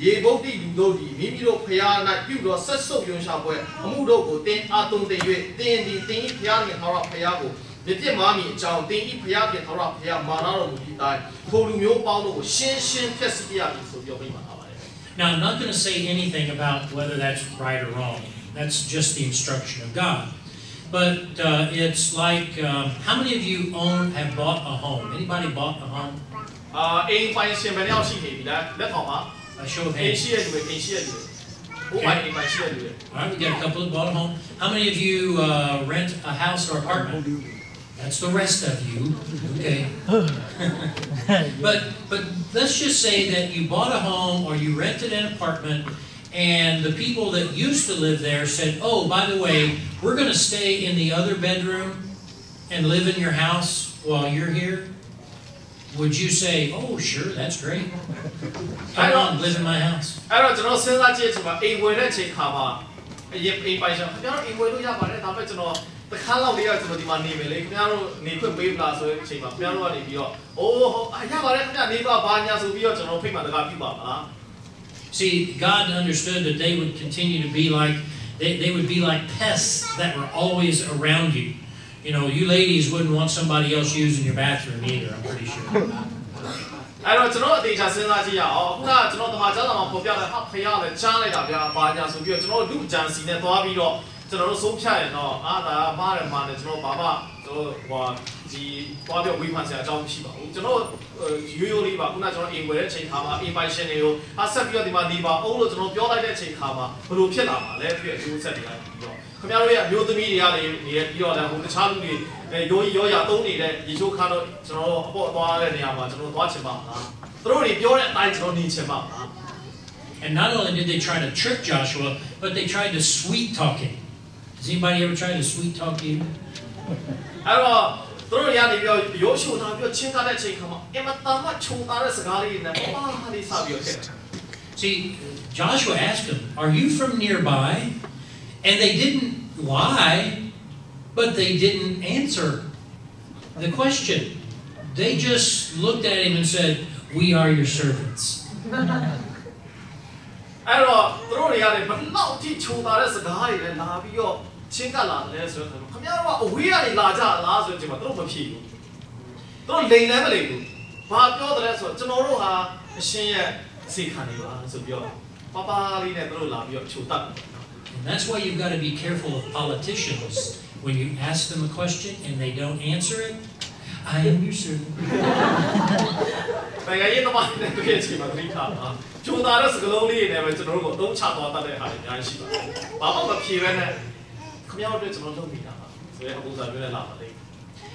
ယေဗုဒ္ဓိလူတို့သည်မိမိတို့ဖျား၌ပြုသောဆက်ဆုပ်ယွန်ရှာပွဲအမှုတို့ကိုတင်အားသုံးတင်၍တင်သည်တင်ဤဖျားနှင့်သောဖျားကိုမြစ်ပြစ်မာမီအကြောင်းတင်ဤဖျားဖြင့်သောဖျားမာနာတော်မူသည့်တိုင်ထိုလူမျိုးပေါင်းတို့ကိုရှင်းရှင်းဖြတ်စည်းရမည်ဆိုပြောပြီးမှာပါပါတယ် Now, I'm not going to say anything about whether that's right or wrong. That's just the instruction of God. But it's like, how many of you have bought a home? Anybody bought a home? A show of hands. All right, we got a couple that bought a home. How many of you rent a house or apartment? That's the rest of you. Okay. But let's just say that you bought a home or you rented an apartment and the people that used to live there said, oh, by the way, we're going to stay in the other bedroom and live in your house while you're here. Would you say, oh, sure, that's great. Come on, live in my house. The color we are to the money, Nico Babla, so Chima, Piano, oh, I have a neighbor, Banyas, who be a general payment of people. See, God understood that they would continue to be like, they would be like pests that were always around you. You know, you ladies wouldn't want somebody else using your bathroom either, I'm pretty sure. I don't know the Jasenazia, or not to know the Majama, Popia, the Charlie, Banyas, who be a general do Jansi, and Bobby. ကျွန်တော်တို့ဆုံးဖြတ်ရင်တော့အာဒါမားတယ်မားတယ်ကျွန်တော်ဘာမှကျွန်တော်ဟိုဒီသွားပြောဝေဖန်စရာအကြောင်းမရှိပါဘူးကျွန်တော်ရိုးရိုးလေးပါခုနကကျွန်တော်အိမ်ဝယ်တဲ့အချိန်ခါမှာအိမ်ပိုင်ရှင်တွေကိုဆက်ပြီးတော့ဒီမှာဒီပါအောင်လို့ကျွန်တော်ပြောလိုက်တဲ့အချိန်ခါမှာဘယ်လိုဖြစ်လာမှာလဲပြီးတော့ဒီဆက်တွေလိုက်ပြီးတော့ခင်ဗျားတို့ရဲ့အမျိုးသမီးတွေကနေပြီးတော့လည်းဟိုတခြားလူတွေရိုးရိုးရာသုံးနေတဲ့ရေချိုးခါတော့ကျွန်တော်တို့အပေါ်သွားတဲ့နေရာမှာကျွန်တော်သွားချင်ပါမလားသူတို့တွေပြောတဲ့အတိုင်းကျွန်တော်နေချင်ပါမလား And not only did they try to trick Joshua, but they tried to sweet talk him. Has anybody ever tried to sweet talk you? See, Joshua asked them, are you from nearby? And they didn't lie, but they didn't answer the question. They just looked at him and said, we are your servants. And that's why you've got to be careful of politicians. When you ask them a question and they don't answer it, I am your servant.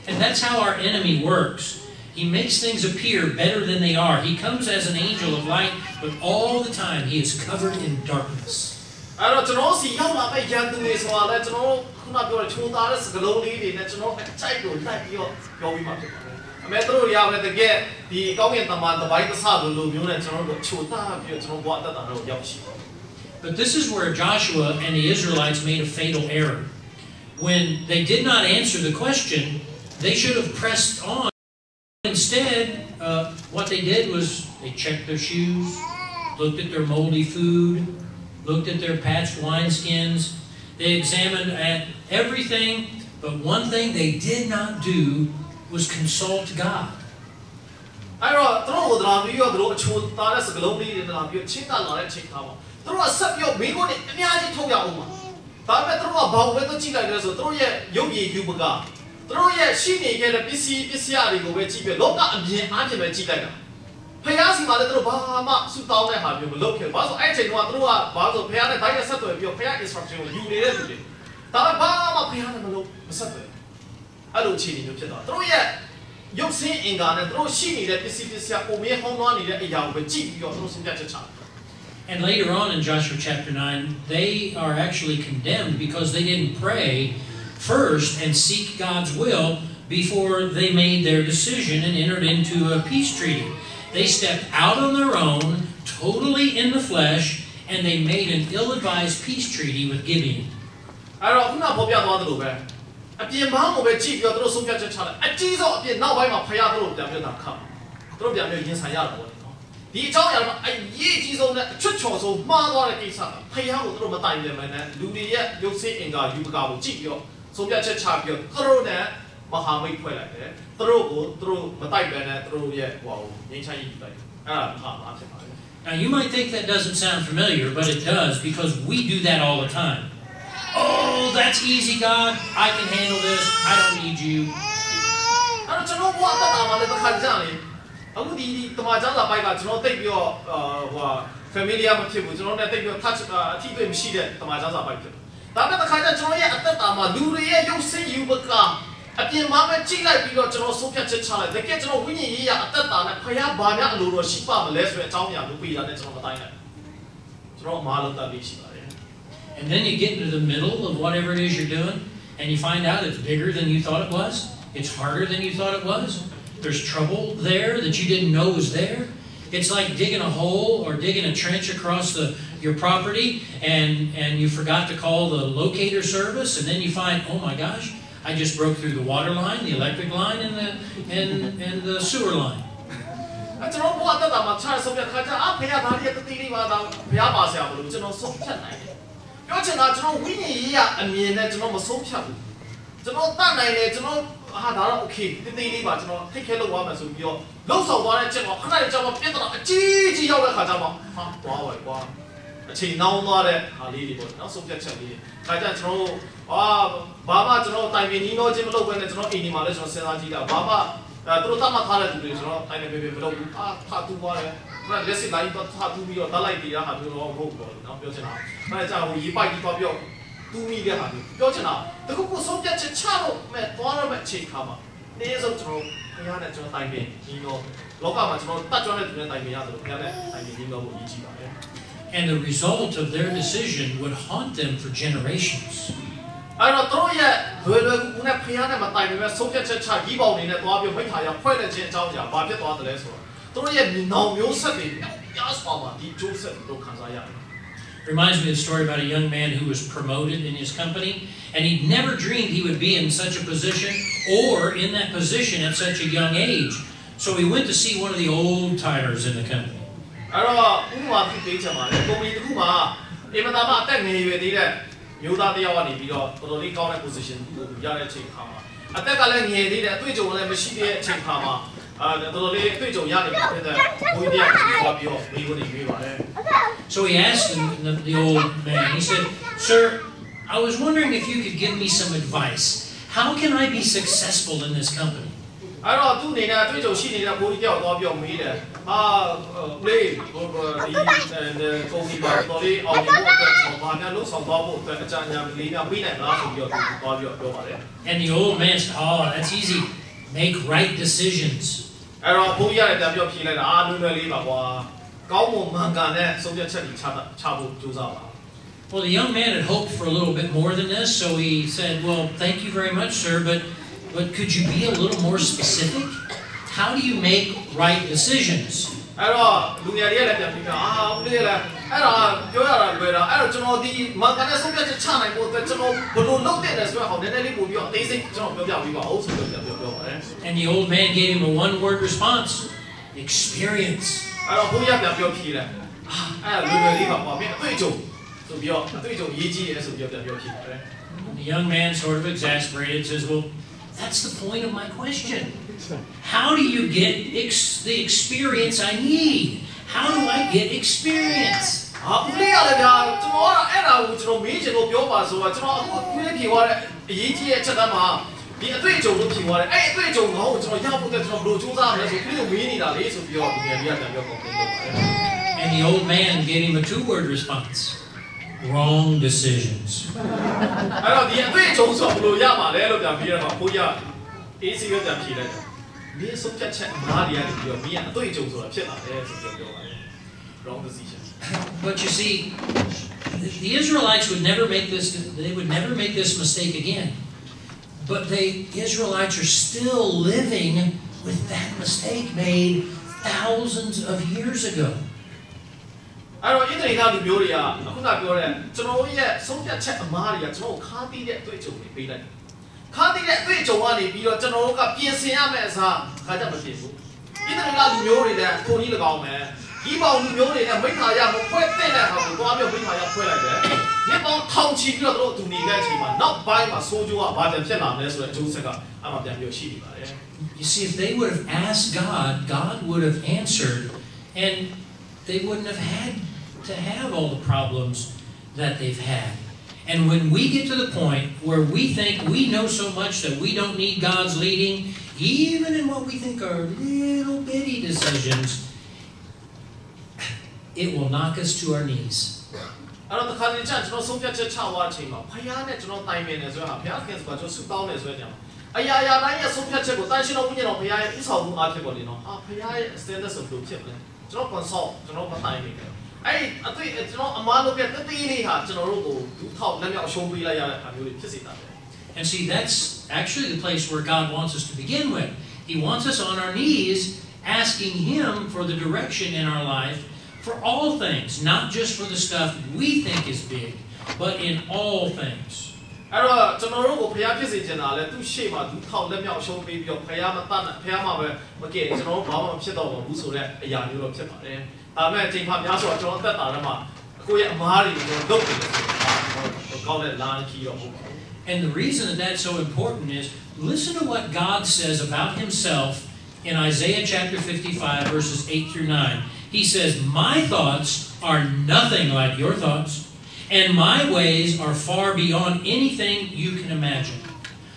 And that's how our enemy works. He makes things appear better than they are. He comes as an angel of light, but all the time he is covered in darkness. And But this is where Joshua and the Israelites made a fatal error. When they did not answer the question, they should have pressed on. Instead, what they did was they checked their shoes, looked at their moldy food, looked at their patched wineskins. They examined at everything, but one thing they did not do was consult God. ဖယားစီမှာလည်းသူတို့ဘာမှဆူတောင်းတဲ့ဟာမျိုးမလုပ်ခဲ့ဘာလို့အဲ့ချိန်ကသူတို့ကဘာလို့ဖယားနဲ့တိုင်းရဆက်သွယ်ပြီးတော့ဖယား instruction ကိုယူနေတဲ့သူတွေဒါပေမဲ့ဘာမှဖယားနဲ့မလုပ်မဆက်သွယ်အဲ့လိုအခြေအနေမျိုးဖြစ်သွားသူတို့ရဲ့ရုပ်ဆင်းအင်္ဂါနဲ့သူတို့ရှိနေတဲ့ပစ္စည်းပစ္စယပုံမြဲဟောင်းသွားနေတဲ့အရာကိုပဲကြည့်ပြီးတော့သူတို့စဉ်းစားချက်ချတယ် And later on in Joshua chapter 9, they are actually condemned because they didn't pray first and seek God's will before they made their decision and entered into a peace treaty. They stepped out on their own, totally in the flesh, and they made an ill-advised peace treaty with Gibeon. အဲ့တော့ခုနပေါ်ပြသွားသလိုပဲအပြင်ဘောင်းကိုပဲကြည့်ပြီးတော့သူတို့ဆုံးဖြတ်ချက်ချတယ်အကြီးဆုံးအပြင်နောက်ပိုင်းမှာဖယားသူတို့ပြန်ပြတာခါသူတို့ပြန်ပြရင်ဆိုင်ရတော့တယ်နော်ဒီအကြောင်းအရာကအရေးကြီးဆုံးနဲ့အချွတ်ချော်ဆုံးမှားသွားတဲ့ကိစ္စကဖယားကိုသူတို့မတိုင်ပြန်မယ်နဲ့လူတွေရဲ့ရုပ်ဆင်းအင်္ဂါယူပကာကိုကြည့်ပြီးတော့ဆုံးဖြတ်ချက်ချပြီးတော့သူတို့နဲ့မဟာမိတ်ဖွဲ့လိုက်တယ်သူတို့ကိုသူတို့မတိုက်ပဲနဲ့သူတို့ရဲ့ဟိုငင်းချိုင်းယူလိုက်တယ်အဲ့ဒါဟာမှာဖြစ်ပါတယ် Now you might think that doesn't sound familiar, but it does because we do that all the time. Oh, that's easy, God. I can handle this. I don't need you. အဲ့တော့ကျွန်တော်ဘဝတက်တာမှလည်းတစ်ခါကြာလေအခုဒီတမန်ကျမ်းစာပိုက်ကကျွန်တော်သိပြီးတော့ဟို familiar မဖြစ်ဘူးကျွန်တော်နဲ့သိပြီးတော့ touch အထီးတွေ့မရှိတဲ့တမန်ကျမ်းစာပိုက်ဖြစ်ဒါပေမဲ့တစ်ခါကြာကျွန်တော်ရဲ့အသက်တာမှာလူတွေရဲ့ရုပ်ဆင်းယူပကအပြင်မှာပဲကြည့်လိုက်ပြီးတော့ကျွန်တော်ဆုံးဖြတ်ချက်ချလိုက်တကယ်ကျွန်တော်ဝိညာဉ်ရေးရအသက်တာနဲ့ဖယားဘာများအလိုတော်ရှိပါမလဲဆိုတဲ့အကြောင်းအရာကိုပြတာနဲ့ကျွန်တော်မတိုင်းလိုက်ကျွန်တော်မအားလုံးတတ်ပြီးရှိပါတယ် And then you get into the middle of whatever it is you're doing, and you find out it's bigger than you thought it was. It's harder than you thought it was. There's trouble there that you didn't know was there. It's like digging a hole or digging a trench across your property, and you forgot to call the locator service, and then you find, oh my gosh, I just broke through the water line, the electric line, and the sewer line. ကျွန်တော်ဘဝတက်တာမှာခြားဆုံးဖြတ်ခါကျဖယားဒါလေးတတိလေးပါတော့ဘုရားပါဆရာမလို့ကျွန်တော်ဆုံးဖြတ်နိုင်တယ်ပြောချင်တာကျွန်တော်ဝိညာဉ်ရေးရအမြင်နဲ့ကျွန်တော်မဆုံးဖြတ်ဘူးကျွန်တော်တတ်နိုင်တယ်ကျွန်တော်ဟာဒါတော့ okay တတိလေးပါကျွန်တော်ထိတ်ခဲလို့သွားမယ်ဆိုပြီးတော့လှုပ်ဆောင်သွားတဲ့ချက်တော့ခဏလေးကြောက်ပြတ်တော့အကြီးကြီးရောက်တဲ့ခါကျမှဟာသွားပါကွာအချိန်နှောင်းသွားတဲ့ဟာလေးတွေပေါ့နောက်ဆုံးဖြတ်ချက်လေးခါကျကျွန်တော်ဘာမှကျွန်တော်တိုင်ပင်နီးတော့ချင်းမလုပ်ဘဲနဲ့ကျွန်တော်အိမ်ဒီမှာလည်းကျွန်တော်စဉ်းစားကြည့်တာဘာမှသူတို့တတ်မှတ်ထားတဲ့သူတွေကျွန်တော်တိုင်နေပေမလုပ်ဘူးဖတ်သူ့သွားတယ်အဲ့လက်စစ်လိုက်တော့ဖတ်သူ့ပြီးတော့တက်လိုက်တရားဟာပြောတော့ဟုတ်ပေါ့နော်ပြောချင်တာအဲ့ဒါကြောင့်ဟိုရေးပိုက်ပြီးသွားပြောတူးမိတဲ့ဟာပြောချင်တာတခုခုဆုံးဖြတ်ချက်ချလို့မဲ့သွားရမယ့်အချိန်ခါမှာနေစုံကျွန်တော်ဘုရားနဲ့ကျွန်တော်တိုင်ပင်ညီတော့လောကမှာကျွန်တော်တတ်ကြွတဲ့သူနဲ့တိုင်ပင်ရတယ်လို့ဘုရားနဲ့တိုင်ပင်ညီတော့ဖို့အရေးကြီးပါတယ် And the result of their decision would haunt them for generations. အဲ့တော့တို့ရဲ့လွယ်လွယ်ကူကူနဲ့ဖျားနဲ့မတိုင်ပေမဲ့ဆုံးဖြတ်ချက်ချကြီးပေါင်းနေနဲ့သွားပြီးမိခါရဖွဲ့တဲ့ချင်းအကြောင်းကြာဘာဖြစ်သွားတယ်လဲဆိုတော့တို့ရဲ့နောင်မျိုးဆက်တွေပြောစပါမှာဒီကျိုးဆက်တို့ခံစားရတယ် Reminds me of the story about a young man who was promoted in his company, and he never dreamed he would be in such a position or in that position at such a young age. So he went to see one of the old timers in the company. အဲ့တော့ဥပမာပြပေးချင်ပါတယ်ကုမ္ပဏီတစ်ခုမှာအင်မတန်မှအသက်ငယ်ရွယ်သေးတဲ့မျိုးသားတစ်ယောက်ကနေပြီးတော့တော်တော်လေးကောင်းတဲ့ position ကိုရတဲ့အချိန်ခါမှာအသက်ကလည်းငယ်သေးတယ်အတွေ့အကြုံလည်းမရှိတဲ့အချိန်ခါမှာတော်တော်လေးအတွေ့အကြုံရနေပြီဖြစ်တဲ့ဘုန်းကြီးတရားကိုပြောပြီးတော့မိဖို့နေပြီးပါတယ် So he asked the old man, he said, "Sir, I was wondering if you could give me some advice. How can I be successful in this company?" အဲ့တော့သူ့အနေနဲ့အတွေ့အကြုံရှိနေတဲ့ဘုန်းကြီးတရားကိုသွားပြီးတော့မေးတယ်please ဒီကုမ္ပဏီမှာတော်လေးအောင်ဖို့အတွက်ဘာများလုပ်ဆောင်သွားဖို့အတွက်အကြံဉာဏ်လေးများပေးနိုင်မလားဆိုပြီးတော့သွားပြီးတော့ပြောပါတယ် And the old man said, "Oh, that's easy. Make right decisions." အဲ့တော့ဘုန်းကြီးရတယ်ပြန်ပြောဖြေလိုက်တာလွယ်လွယ်လေးပါကွာကောင်းမွန်မှန်ကန်တဲ့ဆုံးဖြတ်ချက်တွေချဖို့ကြိုးစားပါ Well, the young man had hoped for a little bit more than this, so he said, "Well, thank you very much, sir, but could you be a little more specific? How do you make right decisions?" အဲ့တော့လူငယ်တွေကလည်းပြန်ပြီးတော့ဦးလေးလည်းအဲ့ဒါပြောရတာလွယ်တာအဲ့တော့ကျွန်တော်ဒီမှန်ကန်တဲ့ဆုံးဖြတ်ချက်ချနိုင်ဖို့အတွက်ကျွန်တော်ဘယ်လိုလုပ်တဲ့လဲဆိုတော့ဟောနည်းနည်းလေးပို့ပြီးတော့အသေးစိတ်ကျွန်တော်ပြောပြပေးပါဦးဆိုတော့ပြောပါတယ် And the old man gave him a one-word response: experience. အဲ့တော့ဘုရားပြန်ပြောဖြေတယ်အဲ့ဒါလွယ်လွယ်လေးပါပေါ့ပြီးအတွေ့အကြုံဆိုပြီးတော့အတွေ့အကြုံရေးကြီးတယ်ဆိုပြီးတော့ပြန်ပြောဖြေပါတယ် The young man, sort of exasperated, says, "Well, that's the point of my question. How do you get the experience I need? How do I get experience?" ဦးလေးရတယ်ဗျာကျွန်တော်ကအဲ့ဒါကိုကျွန်တော်မေးချင်လို့ပြောပါဆိုတော့ကျွန်တော်အခုဦးလေးဖြေသွားတဲ့အရေးကြီးတဲ့အချက်တည်းမှာ ဒီအတွေ့အကြုံလို့ဖြစ်သွားတယ်အဲ့အတွေ့အကြုံကောင်းကိုကျွန်တော်ရဖို့အတွက်ကျွန်တော်ဘယ်လိုစူးစမ်းမလဲဆိုပြီးတော့မေးနေတာလေဆိုပြီးတော့ဒီနေ့ပြန်ပြောကုန်တယ် And the old man gave him a 2-word response. Wrong decisions. အဲ့တော့ဒီအတွေ့အကြုံဆိုဘယ်လိုရမှာလဲလို့ပြန်ပြီးတော့ဘိုးရအေးစီကပြန်ဖြေလိုက်တယ်ဒီဆုံးဖြတ်ချက်အမှားတွေကနေပြီးတော့မင်းကအတွေ့အကြုံဆိုတာဖြစ်လာတယ်ဆိုပြီးပြောပါတယ် wrong decision. But you see, the Israelites would never make this. They would never make this mistake again. But the Israelites are still living with that mistake made thousands of years ago. အဲ့တော့ဣသရေလလူမျိုးတွေကအခုနပြောတဲ့ကျွန်တော်ရဲ့ဆုံးဖြတ်ချက်အမှားတွေကကျွန်တော်ခါးသီးတဲ့အတွေ့အကြုံတွေပေးလိုက်တယ်ခါးသီးတဲ့အတွေ့အကြုံကနေပြီးတော့ကျွန်တော်တို့ကပြင်ဆင်ရမယ့်အစားခါကြမပြင်ဘူးဣသရေလလူမျိုးတွေလည်းကိုကြီး၎င်းမယ်ဒီပေါင်းလူမျိုးတွေနဲ့မိခါရမဖွဲ့တဲ့တဲ့ဟာကိုသွားပြီးမိခါရဖွဲ့လိုက်တယ်နှစ်ပေါင်းထောင်ချီပြီးတော့တို့သူနေတဲ့အချိန်မှာနောက်ပိုင်းမှာဆိုးကျိုးကဘာပြန်ဖြစ်လာမလဲဆိုတဲ့အကျိုးဆက်ကအမှပြန်ပြီးရှိနေပါတယ် You see, if they would have asked God, God would have answered, and they wouldn't have had to have all the problems that they've had. And when we get to the point where we think we know so much that we don't need God's leading, even in what we think are little bitty decisions, it will knock us to our knees. အဲ့တော့တခါတလေကျကျွန်တော်ဆုံးဖြတ်ချက်ချသွားတဲ့အချိန်မှာဖခင်နဲ့ကျွန်တော်တိုင်ပင်နေဆိုတော့ဖခင်ခင်ဆိုတာကျွန်တော်ဆုတောင်းနေဆိုတဲ့ညမှာအရာရာတိုင်းရဲ့ဆုံးဖြတ်ချက်ကိုတန်ရှင်းတော်ဝိညာဉ်တော်ဖခင်ရဲ့ဥဆောင်မှုအားဖြင့်ပေါ့လေနော်ဖခင်ရဲ့ status ဆိုလို့ဖြစ်တယ်ကျွန်တော် consult ကျွန်တော်မတိုင်နေတယ်အဲ့အတွေ့ကျွန်တော်အမားလုပ်ပြတတိလေးဟာကျွန်တော်တို့ကိုဒုထောက်လက်မြောက်ရှုံးပေးလိုက်ရတဲ့အခါမျိုးတွေဖြစ်စေတာပဲ And see, that's actually the place where God wants us to begin with. He wants us on our knees asking Him for the direction in our life for all things, not just for the stuff we think is big, but in all things. အဲ့တော့ကျွန်တော်တို့ကိုဖခင်ဖြစ်စေချင်တာလဲသူ့ရှေ့မှာဒုထောက်လက်မြောက်ရှုံးပေးပြီးတော့ဖခင်မတတ်ဖခင်မှာပဲမကဲကျွန်တော်တို့ဘာမှမဖြစ်တော့ဘူးဆိုတဲ့အရာမျိုးတော့ဖြစ်ပါတယ်ဒါပေမဲ့အချိန်မှများစွာကျွန်တော်တက်တာထဲမှာကိုယ့်ရဲ့အမားတွေကိုလုပ်နေတယ်ဆိုတာကောင်းတဲ့လမ်းခီးတော့ဟုတ်ပါဘူး And the reason that that's so important is listen to what God says about Himself in Isaiah chapter 55 verses 8 through 9. He says, "My thoughts are nothing like your thoughts, and my ways are far beyond anything you can imagine.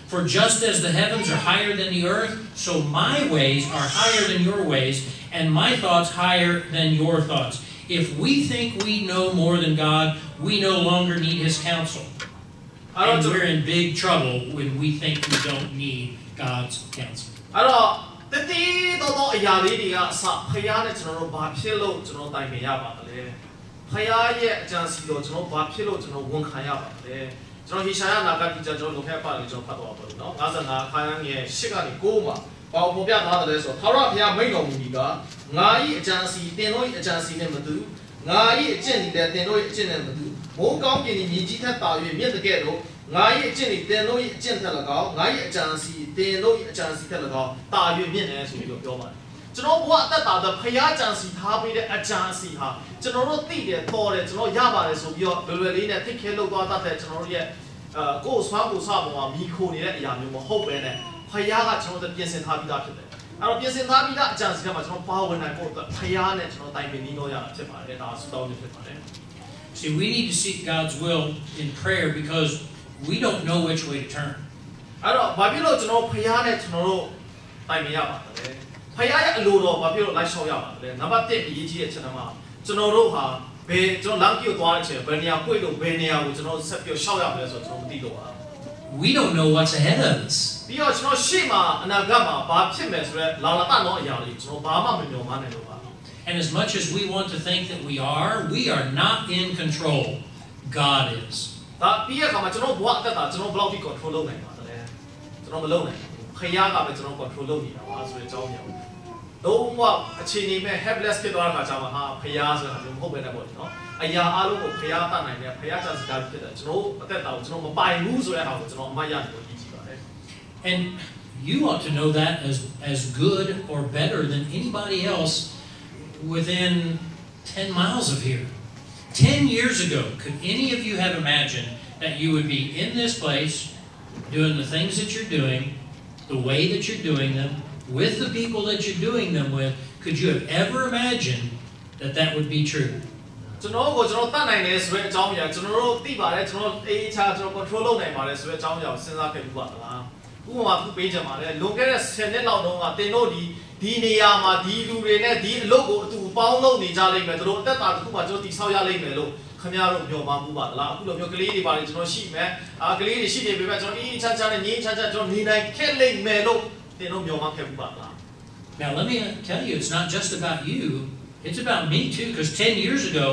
For just as the heavens are higher than the earth, so my ways are higher than your ways, and my thoughts higher than your thoughts." If we think we know more than God, we no longer need His counsel. And we're in big trouble when we think we don't need God's counsel. အဲ့တော့တတိတော်အရာလေးတွေကအစဖခင်နဲ့ကျွန်တော်တို့ဘာဖြစ်လို့ကျွန်တော်တိုင်ပင်ရပါလဲဖခင်ရဲ့အကြံစီတော်ကျွန်တော်ဘာဖြစ်လို့ကျွန်တော်ဝန်ခံရပါလဲကျွန်တော်ဟေရှာယနာဂတိကျွန်တော်လုပ်ခဲ့ပါတယ်ကျွန်တော်ဖတ်တော့ပါလို့နော်55ခန်းငယ်8ကနေ9မှာဘာပေါ်ပြထားတယ်ဆိုတော့ထာဝရဘုရားမိန့်တော်မူပြီးကငါ၏အကြံစီတင်တို့၏အကြံစီနဲ့မတူငါ၏အကျင့်ဒီတဲ့တင်တို့၏အကျင့်နဲ့မတူမိုးကောင်းကင်ဤမြေကြီးထက်တာ၍မြင့်တဲ့ကဲ့သို့ငါ၏အကျင့်ဒီတင်တို့၏အကျင့်ထက်၎င်းငါ၏အကြံစီတင်တို့၏အကြံစီထက်၎င်းတာ၍မြင့်တယ်ဆိုပြီးတော့ပြောပါတယ်ကျွန်တော်ဘဝအသက်တာတဲ့ဖခင်ကြံစီထားပေးတဲ့အကြံစီဟာကျွန်တော်တို့သိတယ်တော်တယ်ကျွန်တော်ရပါတယ်ဆိုပြီးတော့လွယ်လွယ်လေးနဲ့သိခဲလောက်သွားတတ်တဲ့ကျွန်တော်တို့ရဲ့ကိုယ်ဆွမ်းကိုစပေါ်မှာမိခိုနေတဲ့အရာမျိုးမဟုတ်ပဲနဲ့ဖခင်ကကျွန်တော်တို့ပြင်ဆင်ထားပြီးသားဖြစ်တယ်အဲ့တော့ပြင်ဆင်ထားပြီးသားအကြံစီကမှကျွန်တော်ပါဝင်နိုင်ဖို့အတွက်ဖခင်နဲ့ကျွန်တော်တိုင်ပင်ပြီးတော့ရတာဖြစ်ပါတယ်ဒါဆုတောင်းနေဖြစ်ပါတယ် See, we need to seek God's will in prayer because we don't know which way to turn. အဲ့တော့ဘာဖြစ်လို့ကျွန်တော်ဖခင်နဲ့ကျွန်တော်တို့တိုင်ပင်ရပါလဲဖခင်ရဲ့အလိုတော်ဘာဖြစ်လို့လိုက်လျှောက်ရပါလဲနံပါတ်1အရေးကြီးတဲ့ချက်မှာကျွန်တော်တို့ဟာဘယ်ကျွန်တော်လမ်းကြီးကိုသွားတဲ့အချိန်ဘယ်နေရာပွေလို့ဘယ်နေရာကိုကျွန်တော်ဆက်ပြီးလျှောက်ရမလဲဆိုတော့ကျွန်တော်မသိတော့ပါ We don't know what's ahead of us. ပြီးတော့ကျွန်တော်ရှေ့မှာအနာဂတ်မှာဘာဖြစ်မယ်ဆိုတော့လာလာတတော့အရာတွေကျွန်တော်ဘာမှမမျှော်မှန်းနိုင်လို့ပါ And as much as we want to think that we are not in control. God is. ဒါပြီးရခါမှာကျွန်တော်ဘဝအသက်တာကျွန်တော်ဘယ်လောက်ထိ control လုပ်နိုင်ပါသလဲကျွန်တော်မလုပ်နိုင်ဘူးခရီးကပဲကျွန်တော် control လုပ်နေတာပါဆိုတဲ့အကြောင်းမျိုးလုံးဝအခြေအနေမဲ့ helpless ဖြစ်သွားတဲ့အခါကျမှဟာဖျားဆိုတာမျိုးမဟုတ်ပဲနဲ့ပေါ့နော်အရာအလုံးကိုဖျားတတ်နိုင်တယ်ဖျားချစကားဖြစ်တယ်ကျွန်တော်အသက်တာကိုကျွန်တော်မပိုင်ဘူးဆိုတဲ့အခါကိုကျွန်တော်အမှတ်ရနေလို့ကြည့်ကြည့်ပါတယ် And you ought to know that as good or better than anybody else within 10 miles of here. 10 years ago, could any of you have imagined that you would be in this place doing the things that you're doing, the way that you're doing them, with the people that you're doing them with? Could you have ever imagined that that would be true? ကျွန်တော်ကိုကျွန်တော်တတ်နိုင်တယ်ဆိုတဲ့အကြောင်းအရာကျွန်တော်တို့သိပါတယ်ကျွန်တော်အေးချာကျွန်တော် control လုပ်နိုင်ပါတယ်ဆိုတဲ့အကြောင်းအရာကိုစဉ်းစားခဲ့ပြီးပါလား ဥပမာသူပေးကြပါလေလွန်ခဲ့တဲ့10နှစ်လောက်တုန်းကတင်တို့ဒီနေရာမှာဒီလူတွေနဲ့ဒီအလုပ်ကိုအတူပေါင်းလုပ်နေကြလိမ့်မယ်တို့အသက်တာတစ်ခုမှကျွန်တော်တိဆောက်ရလိမ့်မယ်လို့ခင်ဗျားတို့ပြောမှမှုပါလားအခုလိုမျိုးကလေးတွေပါလေကျွန်တော်ရှိမယ်ကလေးတွေရှိနေပြီပဲကျွန်တော်အေးချမ်းချမ်းနဲ့ငြိမ်းချမ်းချမ်းကျွန်တော်နေနိုင်ခဲ့လိမ့်မယ်လို့တင်တို့ပြောမှခဲ့မှုပါလား Now let me tell you, it's not just about you, it's about me too, because 10 years ago,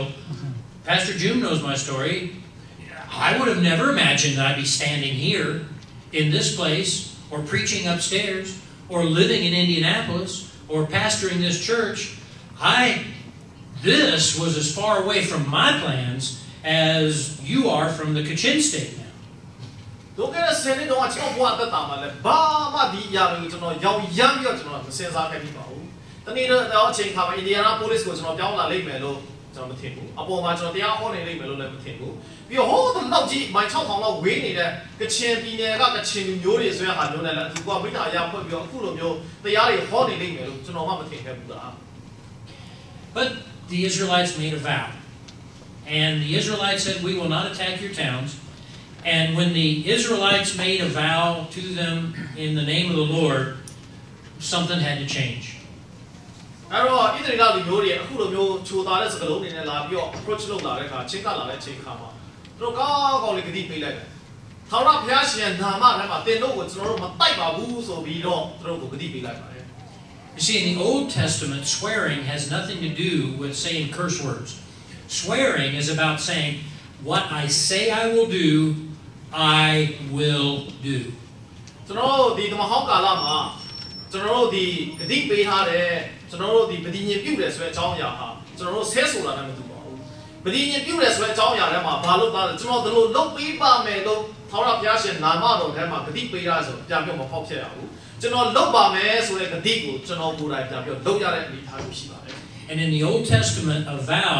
Pastor June knows my story. I would have never imagined that I'd be standing here in this place, or preaching upstairs, or living in Indianapolis, or pastoring this church. This was as far away from my plans as you are from the Kachin State now. တို့ကလည်း10နှစ်တုန်းကကျွန်တော်ဘဝအသက်တာမှာလည်းဘာမှဒီအရာတွေကိုကျွန်တော်ရောင်ရမ်းပြီးတော့ကျွန်တော်မစင်စားခဲ့ပြီးပါဘူး။တနေ့တော့အချိန်ခါမှာအင်ဒီယာနာပိုလစ်ကိုကျွန်တော်ပြောင်းလာလိမ့်မယ်လို့ကျွန်တော်မထင်ဘူး။အပေါ်မှာကျွန်တော်တရားဟောနေလိမ့်မယ်လို့လည်းမထင်ဘူး။ပြီးတော့ဟိုးတော့ကြီးမိုင်6000လောက်ဝေးနေတဲ့ကချင်ပြည်နယ်ကကချင်မျိုးတွေဆိုရဟာမျိုးနဲ့လည်းအခုကမိသားအရာဖွဲ့ပြီးတော့အခုလိုမျိုးတရားတွေဟောနေလိမ့်မယ်လို့ကျွန်တော်မှမထင်ခဲ့ဘူးလား။ But the Israelites made a vow. And the Israelites said, we will not attack your towns. And when the Israelites made a vow to them in the name of the Lord, something had to change. အဲ့တော့ဣသရေလလူမျိုးတွေအခုလိုမျိုးချိုသားတဲ့စကားလုံးတွေနဲ့လာပြီးတော့ approach လုပ်လာတဲ့အခါချင်းကလာတဲ့အချိန်ခါမှာသူတို့ကောင်းကောင်းလေးဂတိပေးလိုက်တယ်။ထာဝရဘုရားရှင်နာမထဲမှာတင်တို့ကိုကျွန်တော်တို့မတိုက်ပါဘူးဆိုပြီးတော့သူတို့ကိုဂတိပေးလိုက်ပါတယ်။ You see, in the Old Testament, swearing has nothing to do with saying curse words. Swearing is about saying, what I say I will do, I will do. ကျွန်တော်တို့ဒီဓမ္မဟောင်းကာလမှာကျွန်တော်တို့ဒီဂတိပေးထားတဲ့ကျွန်တော်တို့ဒီပဋိညာဉ်ပြုတယ်ဆိုတဲ့အကြောင်းအရာဟာကျွန်တော်တို့ဆဲဆိုတာနဲ့မတူပါဘူးပဋိညာဉ်ပြုတယ်ဆိုတဲ့အကြောင်းအရာထဲမှာဘာလို့သားလဲကျွန်တော်တို့လုပ်ပေးပါမယ်လို့ထာဝရဘုရားရှင်နာမတော်ထဲမှာဂတိပေးရဆိုပြန်ပြောမဖောက်ဖြစ်ရဘူးကျွန်တော်လုပ်ပါမယ်ဆိုတဲ့ဂတိကိုကျွန်တော်ကိုယ်တိုင်ပြန်ပြောလုပ်ရတဲ့အနေအထားမျိုးရှိပါတယ် And in the Old Testament, a vow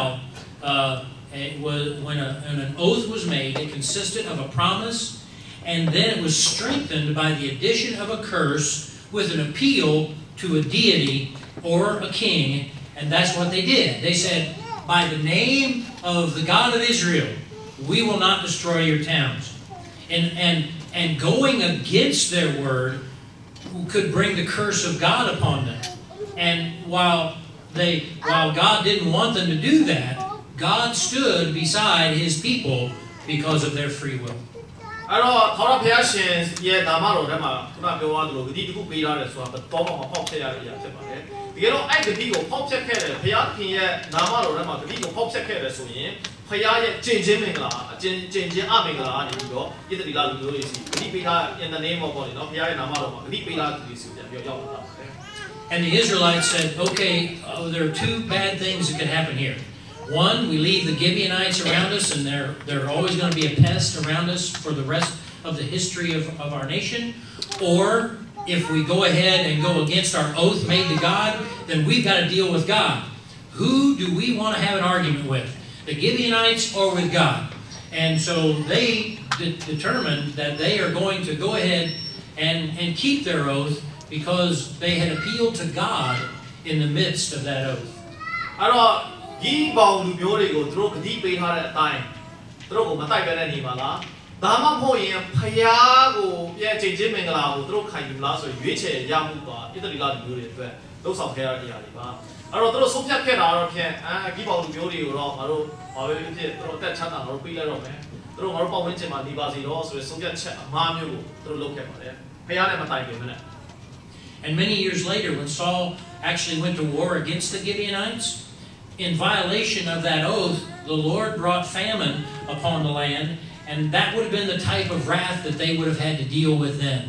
it was when an oath was made, it consisted of a promise, and then it was strengthened by the addition of a curse with an appeal to a deity or a king, and that's what they did. They said, by the name of the God of Israel, we will not destroy your towns. And going against their word could bring the curse of God upon them. And while God didn't want them to do that, God stood beside His people because of their free will. အဲ့တော့ထာဝရဘုရားရှင်ရဲ့နာမတော်ထဲမှာခုနပြောသွားသလိုဂတိတစ်ခုပေးထားတယ်ဆိုတာတော့မှဖောက်ဖျက်ရတဲ့အရာဖြစ်ပါတယ်။တကယ်တော့အဲ့ဂတိကိုဖောက်ဖျက်ခဲ့တယ်ဘုရားခင်ရဲ့နာမတော်ထဲမှာဂတိကိုဖောက်ဖျက်ခဲ့တယ်ဆိုရင်ဘုရားရဲ့ကျင့်ခြင်းမင်္ဂလာကျင့်ခြင်းအမင်္ဂလာကနေပြီးတော့ဣသရေလလူမျိုးတွေစီဂတိပေးထား in the name of God နော်ဘုရားရဲ့နာမတော်မှာဂတိပေးထားသူတွေစီပြန်ပြောရောက်လာပါတယ်။ And the Israelites said, okay, there are two bad things that could happen here. One, we leave the Gibeonites around us, and they're always going to be a pest around us for the rest of the history of our nation. Or if we go ahead and go against our oath made to God, then we've got to deal with God. Who do we want to have an argument with? The Gibeonites or with God? And so they determined that they are going to go ahead and keep their oath because they had appealed to God in the midst of that oath. ဒီပေါင်းလူမျိုးတွေကိုသူတို့ဂတိပေးထားတဲ့အတိုင်းသူတို့ကိုမတိုက်ပဲနဲ့နေပါလားဒါမှမဟုတ်ရင်ဖယားကိုရဲ့ချိန်ချင်းမင်္ဂလာကိုသူတို့ခံယူလားဆိုရွေးချယ်ရမှုပါဣသရေလလူမျိုးတွေအတွက်လှုပ်ဆောင်ခဲ့ရတဲ့အရာတွေပါအဲ့တော့သူတို့ဆုံးဖြတ်ခဲ့တာတော့ဖြင့်ဒီပေါင်းလူမျိုးတွေကိုတော့ငါတို့ဘာပဲဖြစ်ဖြစ်သူတို့အသက်ချမ်းသာငါတို့ပေးလိုက်တော့မယ်သူတို့ငါတို့ပတ်ဝန်းကျင်မှာနေပါစေတော့ဆိုတဲ့ဆုံးဖြတ်ချက်အမှားမျိုးကိုသူတို့လုပ်ခဲ့ပါတယ်ဖယားနဲ့မတိုင်ခင်မနဲ့ And many years later, when Saul actually went to war against the Gibeonites, in violation of that oath, the Lord brought famine upon the land, and that would have been the type of wrath that they would have had to deal with then.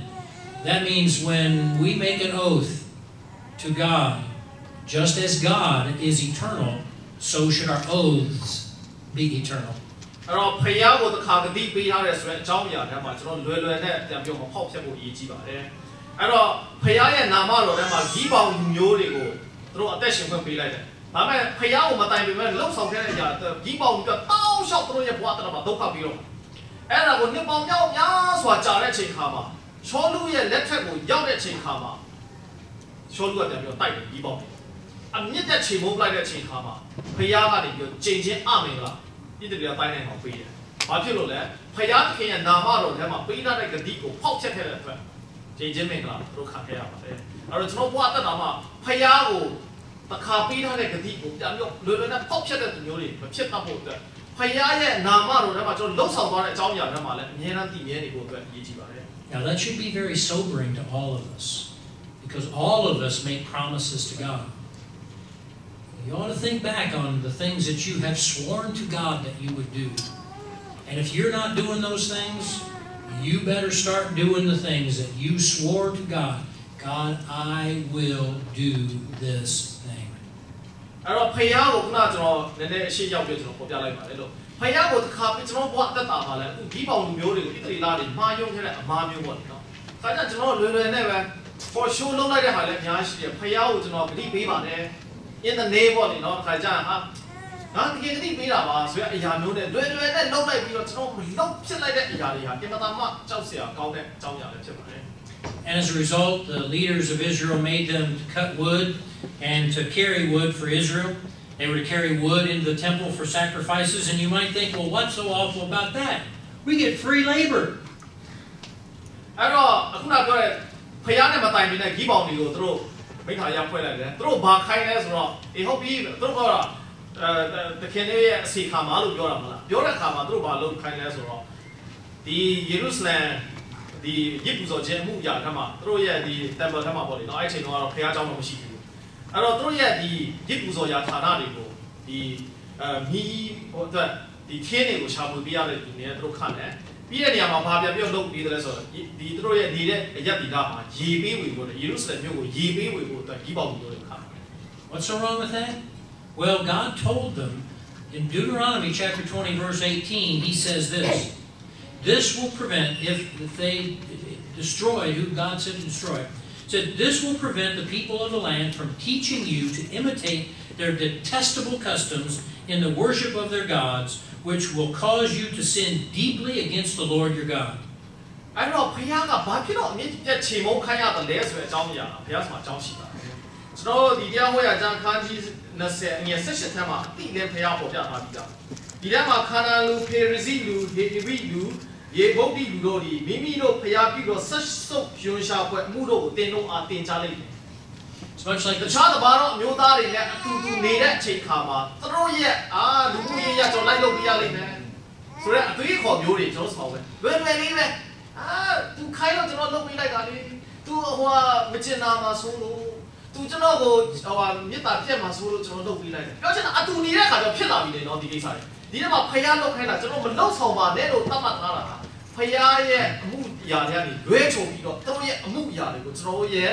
That means when we make an oath to God, just as God is eternal, so should our oaths be eternal. အဲ့တော့ဖယားကိုတစ်ခါဂတိပေးထားတဲ့ဆိုတဲ့အကြောင်းအရာထဲမှာကျွန်တော်လွယ်လွယ်နဲ့ပြန်ပြောမဖောက်ဖျက်ဖို့အရေးကြီးပါတယ်အဲ့တော့ဖယားရဲ့နာမတော်ထဲမှာဒီပေါင်းလူမျိုးတွေကိုသူတို့အသက်ရှင်ခွင့်ပေးလိုက်တယ်ဒါပေမဲ့ဖယားကိုမတိုင်ပေမဲ့လှုပ်ဆောင်ခဲ့တဲ့အရာဒီပေါင်းကတောင်းလျှောက်သူတို့ရဲ့ဘဝတရမှာဒုက္ခပြီးတော့အဲ့ဒါကိုနှစ်ပေါင်းများစွာကြာတဲ့အချိန်ခါမှာရှောလူရဲ့လက်ထက်ကိုရောက်တဲ့အချိန်ခါမှာရှောလူကပြန်ပြောတိုက်တယ်ဒီပေါင်းအမြင့်တဲ့ချိန်မိုးလိုက်တဲ့အချိန်ခါမှာဖယားကနေပြောကျင့်ချင်းအမင်္ဂလာဣသရေလတိုင်းနိုင်ငံကိုပေးတယ်။ဘာဖြစ်လို့လဲ။ဖယားသခင်ရဲ့နာမတော်ထဲမှာပေးထားတဲ့ဂတိကိုဖောက်ဖျက်ခဲ့တဲ့အတွက် ဂျေဂျင်းမင်္ဂလာသူတို့ခံခဲ့ရပါတယ်အဲ့တော့ကျွန်တော်ဘဝတက်တာမှာဖယားကိုတခါပေးထားတဲ့ဂတိကိုပြန်ပြီးလွယ်လွယ်နဲ့ပေါက်ဖြတ်တဲ့သူမျိုးတွေမဖြစ်တတ်ဖို့အတွက်ဖယားရဲ့နာမတော်ထဲမှာကျွန်တော်လှုပ်ဆောင်သွားတဲ့အကြောင်းအရာတွေမှာလည်းအမြဲတမ်းတည်မြဲနေဖို့အတွက်အရေးကြီးပါတယ် Now that should be very sobering to all of us, because all of us make promises to God. You ought to think back on the things that you have sworn to God that you would do. And if you're not doing those things, you better start doing the things that you swore to God. God, I will do this thing. အဲ့တော့ဖယားကိုခုနကျွန်တော်နည်းနည်းအရှိရောက်ပြီးကျွန်တော်ပေါ်ပြလိုက်ပါတယ်လို့ဖယားကိုတစ်ခါပြီးကျွန်တော်ဘဝအသက်တာမှာလည်းဒီပေါင်လူမျိုးတွေကိုဣသရေလတွေမှားယွင်းခဲ့တဲ့အမှားမျိုးပေါ့နော်။ဒါကြောင့်ကျွန်တော်လွယ်လွယ်နဲ့ပဲ for sure လုံးလိုက်တဲ့ဟာလည်းအများကြီးရှိတယ်ဖယားကိုကျွန်တော်ဂတိပေးပါတယ် in the name ပေါ့လေနော်။ဒါကြောင့်ဟာငါတကယ်ဂတိပေးတာပါဆိုတဲ့အရာမျိုးနဲ့လွယ်လွယ်နဲ့လုံးလိုက်ပြီးတော့ကျွန်တော်မလုံးဖြစ်လိုက်တဲ့အရာတွေဟာအင်မတန်မှကြောက်စရာကောင်းတဲ့အကြောင်းအရာလည်းဖြစ်ပါတယ် And as a result, the leaders of Israel made them cut wood and to carry wood for Israel. They were to carry wood into the temple for sacrifices. And you might think, well, what's so awful about that? We get free labor. အဲ့တော့အခုနပြောတဲ့ဖယားနဲ့မတိုင်မီနဲ့ဂီးပေါင်တွေကိုသူတို့မိခါရဖွဲ့လိုက်တယ်သူတို့ဘာခိုင်းလဲဆိုတော့အေးဟုတ်ပြီသူတို့ပြောတာတခင်လေးရဲ့အစီခါမှာလို့ပြောတာမလားပြောတဲ့ခါမှာသူတို့ဘာလုပ်ခိုင်းလဲဆိုတော့ဒီယေရုရှလင်ဒီရစ်ပူဇော်ခြင်းအမှုအရာကမှသူတို့ရဲ့ဒီ temple ထဲမှာပေါ့လေနော်အဲ့ချိန်တော့ဖယားเจ้าတော့မရှိဘူးအဲ့တော့သူတို့ရဲ့ဒီရစ်ပူဇော်ရာဌာနတွေကိုဒီမီးဟိုအတွက်ဒီခင်းတွေကိုရှာဖွေပေးရတဲ့ဒီနေရာသူတို့ခန့်တယ်ပြီးတဲ့နေရာမှာဘာပြန်ပြောလုပ်ပြီးတယ်လဲဆိုတော့ဒီသူတို့ရဲ့နေတဲ့အရက်ဒီကမှာရေပေးဝေဖို့ယေရုရှလင်မြို့ကိုရေပေးဝေဖို့အတွက်ဂီးပေါင်မျိုးတွေခန့်တယ် What's so wrong with that? Well, God told them in Deuteronomy chapter 20, verse 18, He says this. This will prevent, if they destroy who God said to destroy, said this will prevent the people of the land from teaching you to imitate their detestable customs in the worship of their gods, which will cause you to sin deeply against the Lord your God. အဲ့တော့ဖယားကဘာဖြစ်တော့အမြင့်ပြတ်ချိန်မုန်းခိုင်းရတယ်လဲဆိုတဲ့အကြောင်းအရာဖယားမှာအကြောင်းရှိပါတယ်ကျွန်တော်ဒီတရားဟောရာကျမ်းခန်းကြီး20အငယ်18ထဲမှာအတိလည်းဖယားပေါ်ပြထားပြီးသားဒီထဲမှာခါနာလူဖေရစီလူဟေဝိလူယေဗုဒ္ဓလူတို့ဒီမိမိတို့ဖယားပြီးတော့ဆက်ဆုပ်ယွန်ရှာပွဲအမှုတို့ကိုတင်တို့အားတင်ချလိုက်တယ် It's much like တခြားတပါတော့မျိုးသားတွေနဲ့အတူတူနေတဲ့အချိန်ခါမှာသူတို့ရဲ့လူမှုရေးရကျွန်တော်လိုက်လုပ်ပြရလိမ့်မယ်ဆိုတော့အသွေးခေါ်မျိုးတွေကျွန်တော်ဆောင်ပဲလွယ်လွယ်လေးပဲသူခိုင်းတော့ကျွန်တော်လုပ်ပေးလိုက်တာလေသူဟိုမချင်နာမှာဆိုလို့သူကျွန်တော်ကိုဟိုမြစ်တာပြက်မှာဆိုလို့ကျွန်တော်လုပ်ပေးလိုက်တယ်ပြောချင်တာအတူနေတဲ့အခါကျဖြစ်လာပြီလေနော်ဒီကိစ္စတွေဒီထဲမှာဖယားလုပ်ခိုင်းတာကျွန်တော်မလုပ်ဆောင်ပါနဲ့လို့သတ်မှတ်ထားတာဖယားရဲ့အမှုအရာတွေကနေလွဲချုံပြီးတော့သူတို့ရဲ့အမှုအရာတွေကိုကျွန်တော်ရဲ့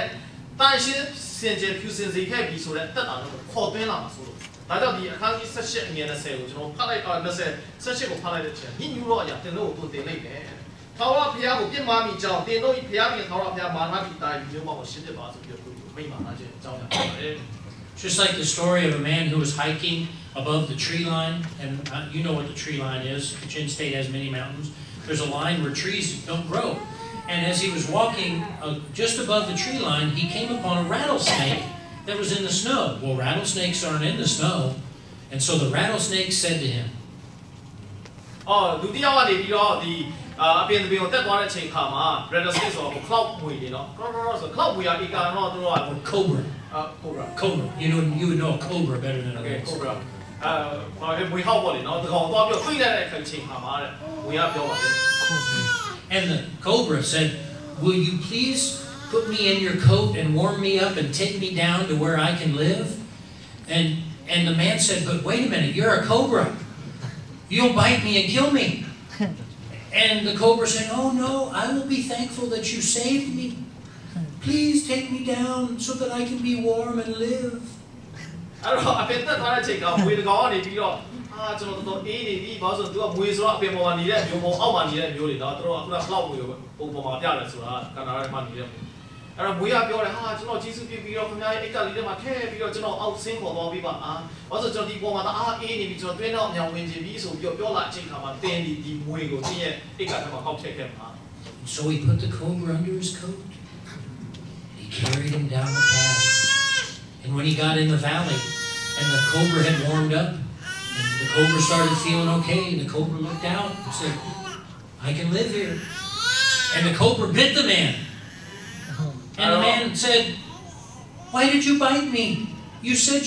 တန်ရှင်းစင်ကြယ်ဖြူစင်စေခဲ့ပြီဆိုတဲ့တက်တာတော့ခေါ်သွင်းလာမှာဆိုလို့ဒါကြောင့်ဒီအခန်းကြီး18အငယ်20ကိုကျွန်တော်ဖတ်လိုက်တော့18ကိုဖတ်လိုက်တဲ့အချိန်ညှဉ်းညူတော့အရာတင်လို့ကိုတင်လိုက်တယ်ထာဝရဘုရားကိုပြစ်မှားမိကြောင်းတင်တို့ဘုရားပြင်ထာဝရဘုရားမာနပြီးတာမျိုးပေါ့ရှင်းပြပါဆိုပြီးတော့မိန့်မာထားခြင်းအကြောင်းများပါတယ် Just like the story of a man who was hiking above the tree line, and you know what the tree line is. Chin State has many mountains. There's a line where trees don't grow. And as he was walking just above the tree line, he came upon a rattlesnake that was in the snow. Well, rattlesnakes aren't in the snow. And so the rattlesnake said to him, ဒုတိယကနေပြီးတော့ဒီအပြင်ကိုတက်သွားတဲ့အချိန်ခါမှာ rattlesnake ဆိုတော့ cloud မွေတွေနော် cloud မွေရဒီကတော့သူတို့က cobra. cobra. You would know a cobra better than a rattlesnake. cobra. မွေဟောက်ပေါ့လေနော်တကောင်သွားပြီးဖိလိုက်တဲ့အချိန်ခါမှာတဲ့မွေကပြောပါတယ် And the cobra said, will you please put me in your coat and warm me up and take me down to where I can live? And the man said, but wait a minute, you're a cobra. You'll bite me and kill me. And the cobra said, oh no, I will be thankful that you saved me. Please take me down so that I can be warm and live. အဲ့တော့အပြင်တက်သွားတဲ့အချိန်ကမွေတကောင်ကနေပြီးတော့ကျွန်တော်တော်အေးနေပြီဘာလို့ဆိုတော့သူကမွေဆိုတော့အပြင်ပေါ်မှာနေတဲ့မျိုးပုံအောက်မှာနေတဲ့မျိုးတွေတော့သူတို့ကခုနကလောက်မွေပုံပေါ်မှာပြတယ်ဆိုတာကနာရိုက်မှနေတဲ့အဲ့တော့မွေကပြောတယ်ကျွန်တော်ဂျေစုပြပြီးတော့ခင်ဗျားရဲ့အိတ်ကလေးထဲမှာထည့်ပြီးတော့ကျွန်တော်အောက်ဆင်းပေါ်သွားပြီးပါဘာလို့ဆိုကျွန်တော်ဒီပေါ်မှာအေးနေပြီကျွန်တော်တွင်းတော့အမြောင်ဝင်ချင်ပြီဆိုပြီးပြောလာအချိန်ခါမှာတင်းဒီမွေကိုတင်းရဲ့အိတ်ကထဲမှာကောက်ထည့်ခဲ့မှာ So he put the cobra under his coat. He carried him down the path. And when he got in the valley and the cobra had warmed up, and the cobra started feeling okay, the cobra looked out and said, I can live here. And the cobra bit the man. And the man said, "Why did you bite me? You said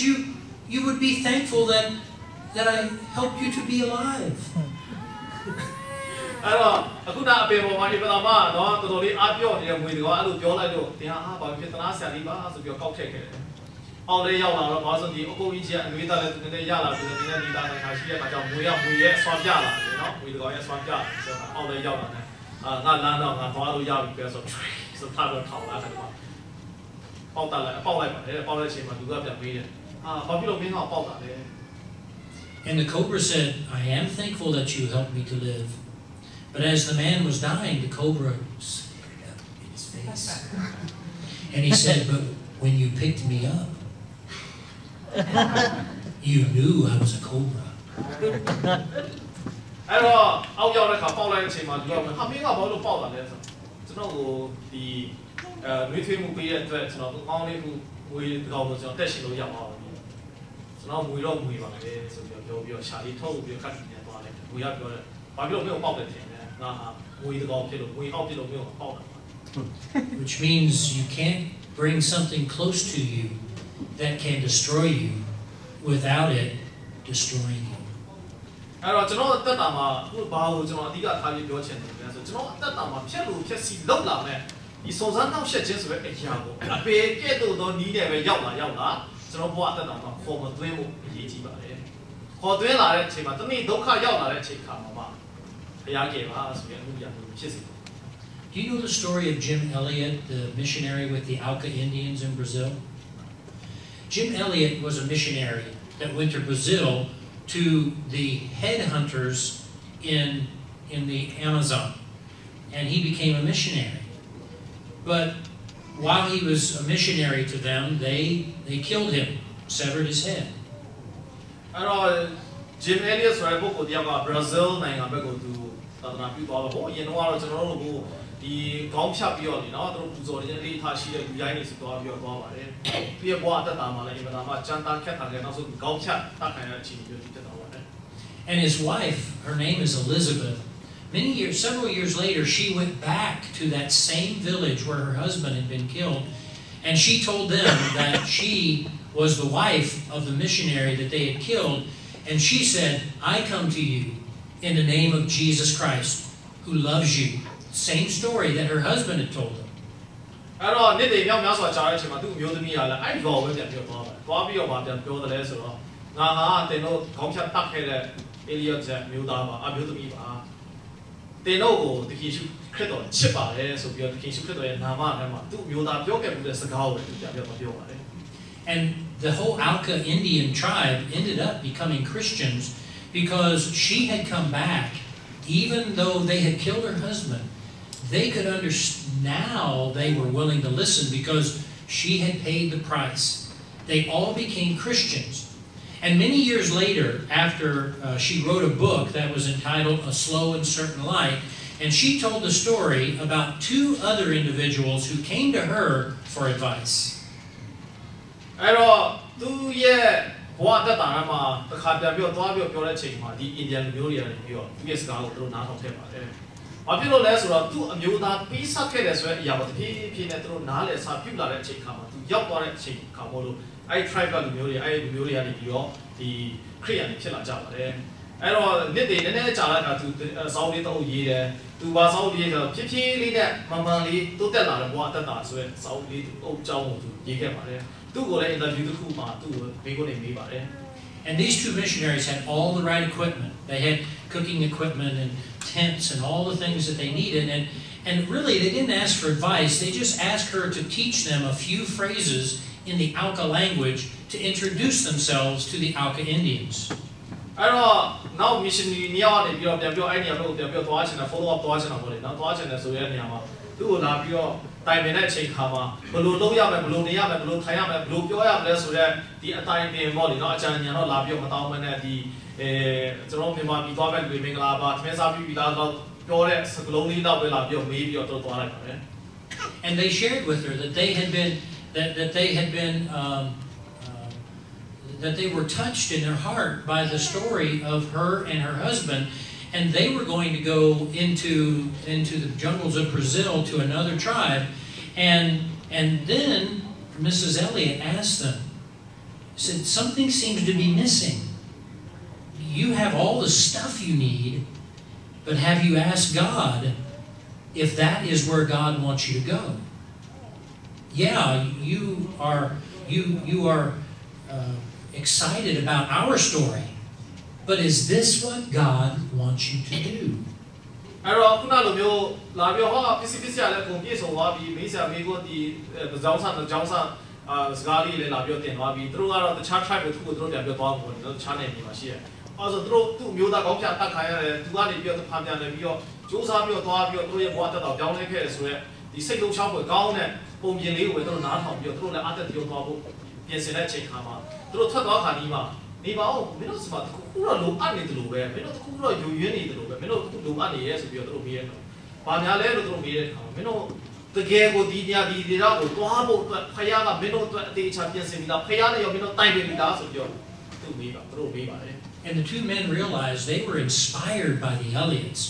you would be thankful that I helped you to be alive." အဲ့တော့အခုနအပေပေါ်မှာဒီပဒမနော်တော်တော်လေးအပြော့နေတဲ့ငွေတွေကအဲ့လိုပြောလိုက်တော့တရားဘာဖြစ်သလားဆရာကြီးပါဆိုပြီးကောက်ထည့်ခဲ့တယ်။အောင်လေးရောက်လာတော့ဘာလို့ဒီအကိုကြီးကအငွေသားလည်းသူနဲ့ရလာပြီးတော့ဒီနေ့ဒီသားနိုင်ခါရှိတဲ့အခါကျတော့ငွေရဲ့ဆွမ်းပြလာတယ်နော်ငွေတွေရဲ့ဆွမ်းပြဆိုတော့အောင်လေးရောက်လာတယ်။ငါလမ်းတော့ငါသွားလို့ရပြီပဲဆိုထားတော့ထောက်လာတယ်ကွာ။ပေါက်တာလည်းပေါက်လိုက်ပါတယ်ပေါက်တဲ့အချိန်မှာသူကပြန်ပေးတယ်။ဘာဖြစ်လို့မင်းကပေါက်တာလဲ And the cobra said, "I am thankful that you helped me to live." But as the man was dying, the cobra snickered up in his face. And he said, "But when you picked me up, you knew I was a cobra." အဲ့တော့အောက်ရောက်တဲ့ခါပေါက်လိုက်တဲ့အချိန်မှာသူကဟာမင်းကဘာလို့ပေါက်တာလဲဆိုကျွန်တော်ကိုဒီနှွေးထွေးမှုပေးတဲ့အတွက်ကျွန်တော်ကောင်းလေးခုငွေတောင်းလို့ကျွန်တော်တက်ရှင်လို့ရပါဘူးကျွန်တော်ငွေတော့ငွေပါလေဆိုပြီးပြောပြီးတော့ရှာလေးထုတ်ပြီးတော့ကတ်နေသွားတယ်ငွေရပြောတယ်ဘာဖြစ်လို့မင်းကိုပေါက်တယ်ထင်တယ်ငါဟာငွေတောင်းဖြစ်လို့ငွေအောက်ဖြစ်လို့မင်းကိုပေါက်တာ Which means you can't bring something close to you that can destroy you without it destroying you. အဲ့တော့ကျွန်တော်အသက်တာမှာအခုဘာကိုကျွန်တော်အဓိကထားပြီးပြောချင်တယ်လဲဆိုကျွန်တော်အသက်တာမှာဖြက်လို့ဖြက်စီလောက်လာမဲ့ဒီစုံစမ်းနှောက်ယှက်ခြင်းဆိုတဲ့အရာကိုအပေကဲ့သို့သောနီးတယ်ပဲရောက်လာကျွန်တော်ဘဝအသက်တာမှာခေါ်မသွင်းဖို့အရေးကြီးပါတယ်ခေါ်သွင်းလာတဲ့အချိန်မှာတနည်းဒုက္ခရောက်လာတဲ့အချိန်ခါမှာဘုရားကယ်ပါဆိုရင်အခုပြန်လို့ဖြစ်စေ Do you know the story of Jim Elliot, the missionary with the Auca Indians in Brazil? Jim Elliot was a missionary that went to Brazil to the headhunters in the Amazon, and he became a missionary. But while he was a missionary to them, they killed him, severed his head. Jim Elliot ဆိုတဲ့ပုဂ္ဂိုလ်တယောက်က Brazil နိုင်ငံဘက်ကိုသူသာသနာပြုသွားတော့ဟိုအရင်တော့ကျွန်တော်တို့ကိုဒီခေါင်းဖြတ်ပြီးတော့လေနော်သူတို့ပူဇော်နေတဲ့လေးထားရှိတဲ့လူရိုင်းတွေစီသွားပြီးတော့သွားပါတယ်။ပြီးရဘွားအသက်တာမှာလည်းအင်မတန်မှကြမ်းသားခက်တာလည်းနောက်ဆုံးခေါင်းဖြတ်တတ်ခံရတဲ့အချိန်မျိုးဖြစ်သွားပါတယ်။ And his wife, her name is Elizabeth. Several years later, she went back to that same village where her husband had been killed, and she told them that she was the wife of the missionary that they had killed, and she said, "I come to you in the name of Jesus Christ, who loves you." Same story that her husband had told them. အဲ့တော့နေ့တွေမြောက်များစွာကြားတဲ့အချိန်မှာသူ့မျိုးသမီးကလည်းအဲ့ဒီဘောပဲပြန်ပြောသွားတယ်။သွားပြီးတော့ပြန်ပြောတယ်လဲဆိုတော့ငါဟာတင်တို့ခေါင်းဖြတ်တတ်ခဲ့တဲ့ Elliot ရဲ့မျိုးသားပါအမျိုးသမီးပါ။တင်တို့ကိုတခင်ရှုခရစ်တော်ချစ်ပါတယ်ဆိုပြီးတော့တခင်ရှုခရစ်တော်ရဲ့နာမထဲမှာသူ့မျိုးသားပြောခဲ့မှုတဲ့စကားကိုသူပြန်ပြောပါတယ် And the whole Auca Indian tribe ended up becoming Christians because she had come back, even though they had killed her husband. They could understand now they were willing to listen because she had paid the price. They all became Christians. And many years later, after she wrote a book that was entitled A Slow and Certain Light, and she told the story about two other individuals who came to her for advice. အဲ့တော့သူရဲ့ဘဝတက်တာမှာတစ်ခါပြန်ပြီးတော့သွားပြီးပြောတဲ့အချိန်မှာဒီ Indian မျိုးတွေကနေပြီးတော့သူရဲ့စကားကိုသူတို့နားထောင်ခဲ့ပါတယ်။ဘာဖြစ်လို့လဲဆိုတော့သူ့အမျိုးသားပေးဆက်ခဲ့တဲ့ဆိုတဲ့အရာကိုတဖြည်းဖြည်းနဲ့သူတို့နားလည်စာပြုလာတဲ့အချိန်ခါမှာသူရောက်သွားတဲ့အချိန်ခါမို့လို့အဲ့ tribe ကလူမျိုးတွေအဲ့လူမျိုးတွေကနေပြီးတော့ဒီခရိယန်တွေဖြစ်လာကြပါတယ်။အဲ့တော့နေ့တွေနည်းနည်းကြာလာတာသူစောင်းလေးတော့ရေးတယ်။သူဘာစောင်းရေးဆိုဖြည်းဖြည်းလေးနဲ့မမှန်လေးတိုးတက်လာတဲ့ဘဝတက်တာဆိုတဲ့စောင်းလေးသူအုပ်ကြောင်းကိုသူရေးခဲ့ပါတယ်။ သူ့ကိုလည်း interview တစ်ခုမှာသူ့ကိုဘေးကိုနေမေးပါတယ် And these two missionaries had all the right equipment. They had cooking equipment and tents and all the things that they needed. And really, they didn't ask for advice. They just asked her to teach them a few phrases in the Auca language to introduce themselves to the Auca Indians. အဲ့တော့နောက် missionary နေရာကနေပြီးတော့ပြန်ပြောအဲ့နေရာကိုပြန်ပြောသွားချင်တာ follow up သွားချင်တာပေါ့လေနောက်သွားချင်တယ်ဆိုတဲ့နေရာမှာသူ့ကိုလာပြီးတော့တိုင်ပင်တဲ့အချိန်ခါမှာဘယ်လိုလုပ်ရမလဲဘယ်လိုနေရမလဲဘယ်လိုထိုင်ရမလဲဘယ်လိုပြောရမလဲဆိုတဲ့ဒီအတိုင်းပင်ပေါ့လေနော်အကြံဉာဏ်တော့လာပြီးတော့မတောင်းမနဲ့ဒီကျွန်တော်မြန်မာပြည်သွားမဲ့လူတွေမင်္ဂလာပါသမင်းစားပြီးသားတော့ပြောတဲ့စကလုံးလေးတော့ပဲလာပြီးတော့မေးပြီးတော့သွားလိုက်ပါတယ် And they shared with her that they had been that they were touched in their heart by the story of her and her husband, and they were going to go into the jungles of Brazil to another tribe, and And then Mrs. Elliott asked them, said, something seems to be missing. You have all the stuff you need, but have you asked God if that is where God wants you to go? Yeah, you are excited about our story, but is this what God wants you to do? အဲ့တော့ခုနလိုမျိုးလာပြီးဟောပစ္စည်းရလည်းပုံပြည့်စုံသွားပြီးမိတ်ဆွေမိကိုဒီကြောင်းဆစကားလေးလည်းလာပြီးတင်သွားပြီးသူတို့ကတော့တခြား tribe ကိုသူ့ကိုသူတို့ပြန်ပြောသွားဖို့တခြားနယ်မြေမှာရှိတယ်။အဲဆိုသူတို့သူ့မျိုးသားကောင်းပြတ်ခါရတယ်သူကနေပြီးတော့ဖာပြန်တယ်ပြီးတော့စူးစမ်းပြီးတော့သွားပြီးတော့သူတို့ရဲ့ဘဝတက်တော့ပြောင်းလဲခဲ့တယ်ဆိုတော့ဒီစိတ်လုံးချောင်းကိုကောင်းတဲ့ပုံပြင်လေးကိုပဲသူတို့နားထောင်ပြီးတော့သူတို့လည်းအသက်ပြောသွားဖို့ပြင်ဆင်တဲ့အချိန်ခါမှာသူတို့ထွက်သွားခါนี้မှာနေပါဦးမင်းတို့စပါတခုခုတော့လိုအပ်နေတယ်လို့ပဲမင်းတို့တခုခုတော့ယူရင်းနေတယ်လို့ပဲမင်းတို့လိုအပ်နေရဲဆိုပြီးတော့သူတို့မေးရတယ်။ဘာများလဲလို့သူတို့မေးတဲ့အခါမင်းတို့တကယ်ကိုဒီညဒီဒေတာကိုသွားဖို့အတွက်ဖခင်ကမင်းတို့အတွက်အသေးချာပြင်ဆင်ပြီးသားဖခင်နဲ့ရောမင်းတို့တိုင်ပင်ပြီးသားဆိုပြီးတော့သူမေးပါသူတို့မေးပါတယ် And the two men realized they were inspired by the Elliots,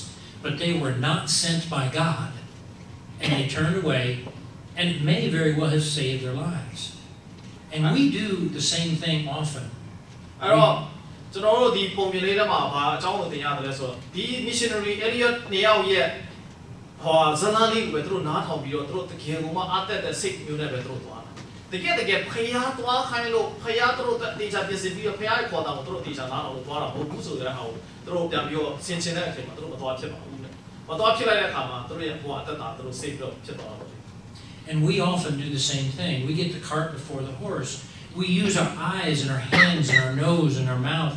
but they were not sent by God. And they turned away, and it may very well have saved their lives. And we do the same thing often. အဲ့တော့ကျွန်တော်တို့ဒီပုံပြင်လေးထဲမှာဘာအကြောင်းကိုသင်ရတယ်လဲဆိုတော့ဒီ missionary Elliot နေရာရဲ့ဟောဇလန်လေးကိုပဲသူတို့နားထောင်ပြီးတော့သူတို့တကယ်ကိုမှအသက်တဲ့စိတ်မျိုးနဲ့ပဲသူတို့သွားတာတကယ်ဖယားသွားခိုင်းလို့ဖယားသူတို့တေချာပြင်ဆင်ပြီးတော့ဖယားရဲ့ခေါ်တာကိုသူတို့တေချာနားထောင်လို့သွားတာမဟုတ်ဘူးဆိုတဲ့ဟာကိုသူတို့ပြန်ပြီးတော့ဆင်ခြင်တဲ့အချိန်မှာသူတို့မသွားဖြစ်ပါဘူးမသွားဖြစ်လိုက်တဲ့အခါမှာသူတို့ရဲ့ဘဝအသက်တာသူတို့စိတ်ပြီးတော့ဖြစ်သွားတာ And we often do the same thing. We get the cart before the horse. We use our eyes and our hands and our nose and our mouth,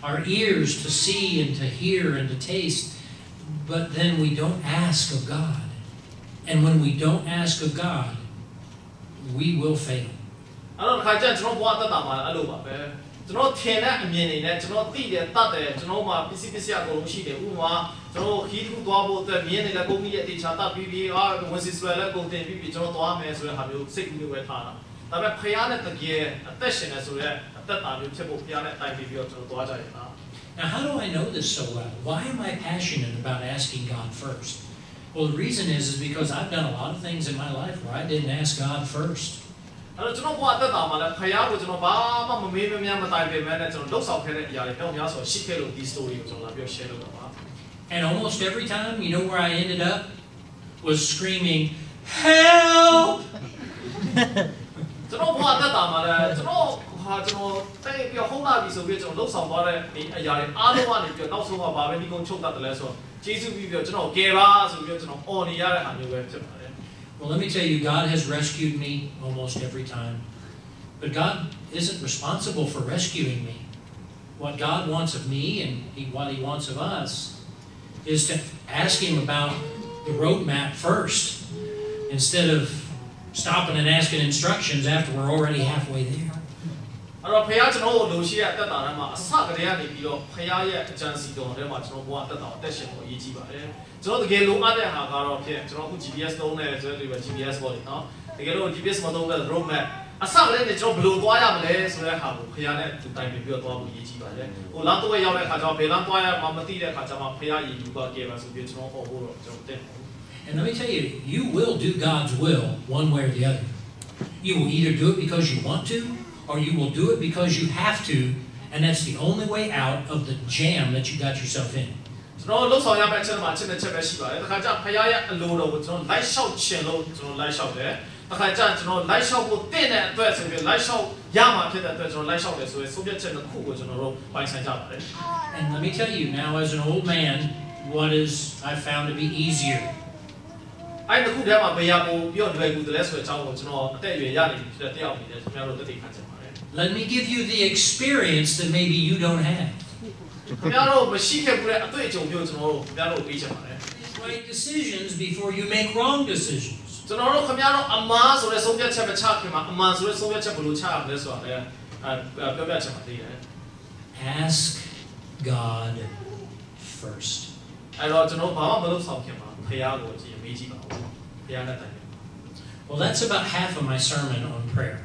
our ears to see and to hear and to taste, but then we don't ask of God. And when we don't ask of God, we will fail. အဲ့တော့ခါကျကျွန်တော်ဘဝတက်တာမှာအဲ့လိုပါပဲကျွန်တော်ထင်တဲ့အမြင်တွေနဲ့ကျွန်တော်သိတယ်တတ်တယ်ကျွန်တော်မှာပစ္စည်းအကုန်လုံးရှိတယ်ဥပမာကျွန်တော်ခီးထူသွားဖို့အတွက်မြင်နေတဲ့ကုန်းကြီးရဲ့တေချာတတ်ပြီးဝင်စီဆွဲလဲကုန်တင်ပြီးကျွန်တော်သွားမယ်ဆိုတဲ့ဟာမျိုးစိတ်ကူးလေးပဲထားတာဒါပေမဲ့ဖယားနဲ့တကယ်အသက်ရှင်နေဆိုတဲ့အသက်တာမျိုးဖြစ်ဖို့ဖယားနဲ့တိုင်ပြီးတော့ကျွန်တော်သွားကြရတာ Now how do I know this so well? Why am I passionate about asking God first? Well, the reason is because I've done a lot of things in my life where I didn't ask God first. အဲ့တော့ကျွန်တော်ဘဝတက်တာမှာလည်းဖယားကိုကျွန်တော်ဘာမှမမေးမမြန်းမတိုင်ပင်မဲနဲ့ကျွန်တော်လှုပ်ဆောင်ခဲ့တဲ့အရာတွေတောင်များဆိုရှိခဲ့လို့ဒီ story ကိုကျွန်တော်လာပြီး share လုပ်တာပါ And almost every time, you know where I ended up? Was screaming, help! ကျွန်တော်ဘဝတက်တာမှာလည်းကျွန်တော်တိတ်ပြီးဟုတ်လာပြီဆိုပြီးကျွန်တော်လှုပ်ဆောင်သွားတဲ့အရာတွေအားလုံးကနေပြီးနောက်ဆုံးမှာဘာပဲဒီကုန်းချုပ်တတ်တယ်လဲဆိုတော့ကျေးဇူးပြီးပြီးကျွန်တော်ကယ်ပါဆိုပြီးကျွန်တော်အော်နေရတဲ့ဟာမျိုးပဲဖြစ်ပါတယ် Well, let me tell you, God has rescued me almost every time. But God isn't responsible for rescuing me. What God wants of me and what He wants of us is to ask Him about the roadmap first, instead of stopping and asking instructions after we're already halfway there. အဲ့တော့ဖယားကျွန်တော်တို့လိုရှိတဲ့အသက်တာထဲမှာအစကတည်းကနေပြီးတော့ဖယားရဲ့အကြံစီတော်ထဲမှာကျွန်တော်ဘဝအသက်တာအသက်ရှင်ဖို့အရေးကြီးပါတယ်ကျွန်တော်တကယ်လိုအပ်တဲ့ဟာကတော့ဖြစ်ကျွန်တော်အခု GPS သုံးတယ်ဆိုတော့ဒီ GPS ပေါ့လေနော်တကယ်လို့ GPS မသုံးတဲ့ road map အစကတည်းကကျွန်တော်ဘယ်လိုသွားရမလဲဆိုတဲ့ဟာကိုဖယားနဲ့သူတိုင်ပြီးတော့သွားဖို့အရေးကြီးပါတယ်ဟိုလမ်းတော့ရောက်တဲ့အခါကျတော့ဘယ်လမ်းသွားရမှမသိတဲ့အခါကျမှဖယားရည်ယူပါကြပါဆိုပြီးကျွန်တော်ဟောဖို့တော့ကျွန်တော်တင် And let me tell you, you will do God's will one way or the other. You will either do it because you want to, or you will do it because you have to, and that's the only way out of the jam that you got yourself in. ကျွန်တော်လှုပ်ဆောင်ရမယ့်အချက်မှာအချက်တစ်ချက်ပဲရှိပါတယ်။တခါကျဖယားရဲ့အလိုတော်ကိုကျွန်တော်လိုက်လျှောက်ခြင်းလို့ကျွန်တော်လိုက်လျှောက်တယ်။တခါကျကျွန်တော်လိုက်လျှောက်ဖို့တင့်တဲ့အတွက်ဆိုပြီးလိုက်လျှောက်ရမှာဖြစ်တဲ့အတွက်ကျွန်တော်လိုက်လျှောက်တယ်ဆိုရင်ဆုံးဖြတ်ချက်တစ်ခုကိုကျွန်တော်တို့ပိုင်ဆိုင်ကြပါတယ်။ And let me tell you now, as an old man, what is I found to be easier. အဲ့ဒီခုထဲမှာဘယ်ရပုံပြောလွယ်ကူတယ်လဲဆိုတဲ့အကြောင်းကိုကျွန်တော်အသက်အရွယ်ရနေပြီဖြစ်တဲ့တယောက်အနေနဲ့ကျွန်တော်တို့သိခံချင်ပါတယ် Let me give you the experience that maybe you don't have. ခင်ဗျားတို့မရှိခဲ့ဘူးတဲ့အတွေ့အကြုံမျိုးကျွန်တော်တို့ခင်ဗျားတို့ပေးချင်ပါတယ် Right decisions before you make wrong decisions. ကျွန်တော်တို့ခင်ဗျားတို့အမှားဆိုတဲ့ဆုံးဖြတ်ချက်မချခင်မှာအမှန်ဆိုတဲ့ဆုံးဖြတ်ချက်ဘယ်လိုချရမလဲဆိုတာလည်းပြောပြချင်ပါသေးတယ် Ask God first. အဲ့တော့ကျွန်တော်ဘာမှမလုပ်ဆောင်ခင်မှာဖယားကိုကြည့်အမေးကြည့်ပါဦးဖယားနဲ့တိုင်ပင် Well, that's about half of my sermon on prayer.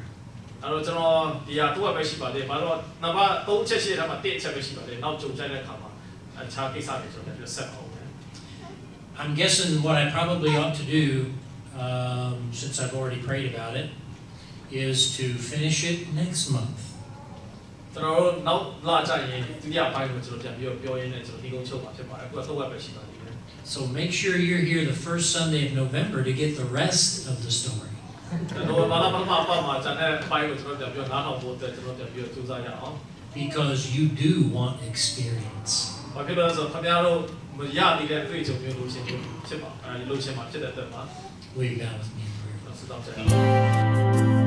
အဲ့တော့ကျွန်တော်ဒီဟာတော့ပဲရှိပါတယ်ဘာလို့နံပါတ်3ချက်ရှိတဲ့မှာ1ချက်ပဲရှိပါတယ်နောက်ကြုံကြတဲ့အခါမှာအခြားကိစ္စတွေကျွန်တော်လည်းဆက်အောင် I'm guessing what I probably ought to do since I've already prayed about it, is to finish it next month. ကျွန်တော်တို့နောက်လာကြရင်ဒုတိယပိုင်းကိုကျွန်တော်ပြန်ပြီးတော့ပြောရင်းနဲ့ကျွန်တော်ဒီကုန်းချုပ်မှာဖြစ်ပါတယ်အခုတော့ဝက်ပဲရှိပါသေးတယ် So make sure you're here the first Sunday of November to get the rest of the story. ကျွန်တော်ဘာသာပထမပတ်မှာကျန်တဲ့ပိုင်းကိုကျွန်တော်ပြန်ပြီးတော့နားထောင်ဖို့အတွက်ကျွန်တော်ပြန်ပြီးတော့စူးစမ်းရအောင် Because you do want experience. ဘာဖြစ်လို့လဲဆိုတော့ခင်ဗျားတို့မရသေးတဲ့အတွေ့အကြုံမျိုးလို့ရှင်ဖြစ်ပါအဲဒီလို့ရှင်မှာဖြစ်တဲ့အတွက်မှာ Will you bow with me in prayer? ဆုတောင်းကြရအောင်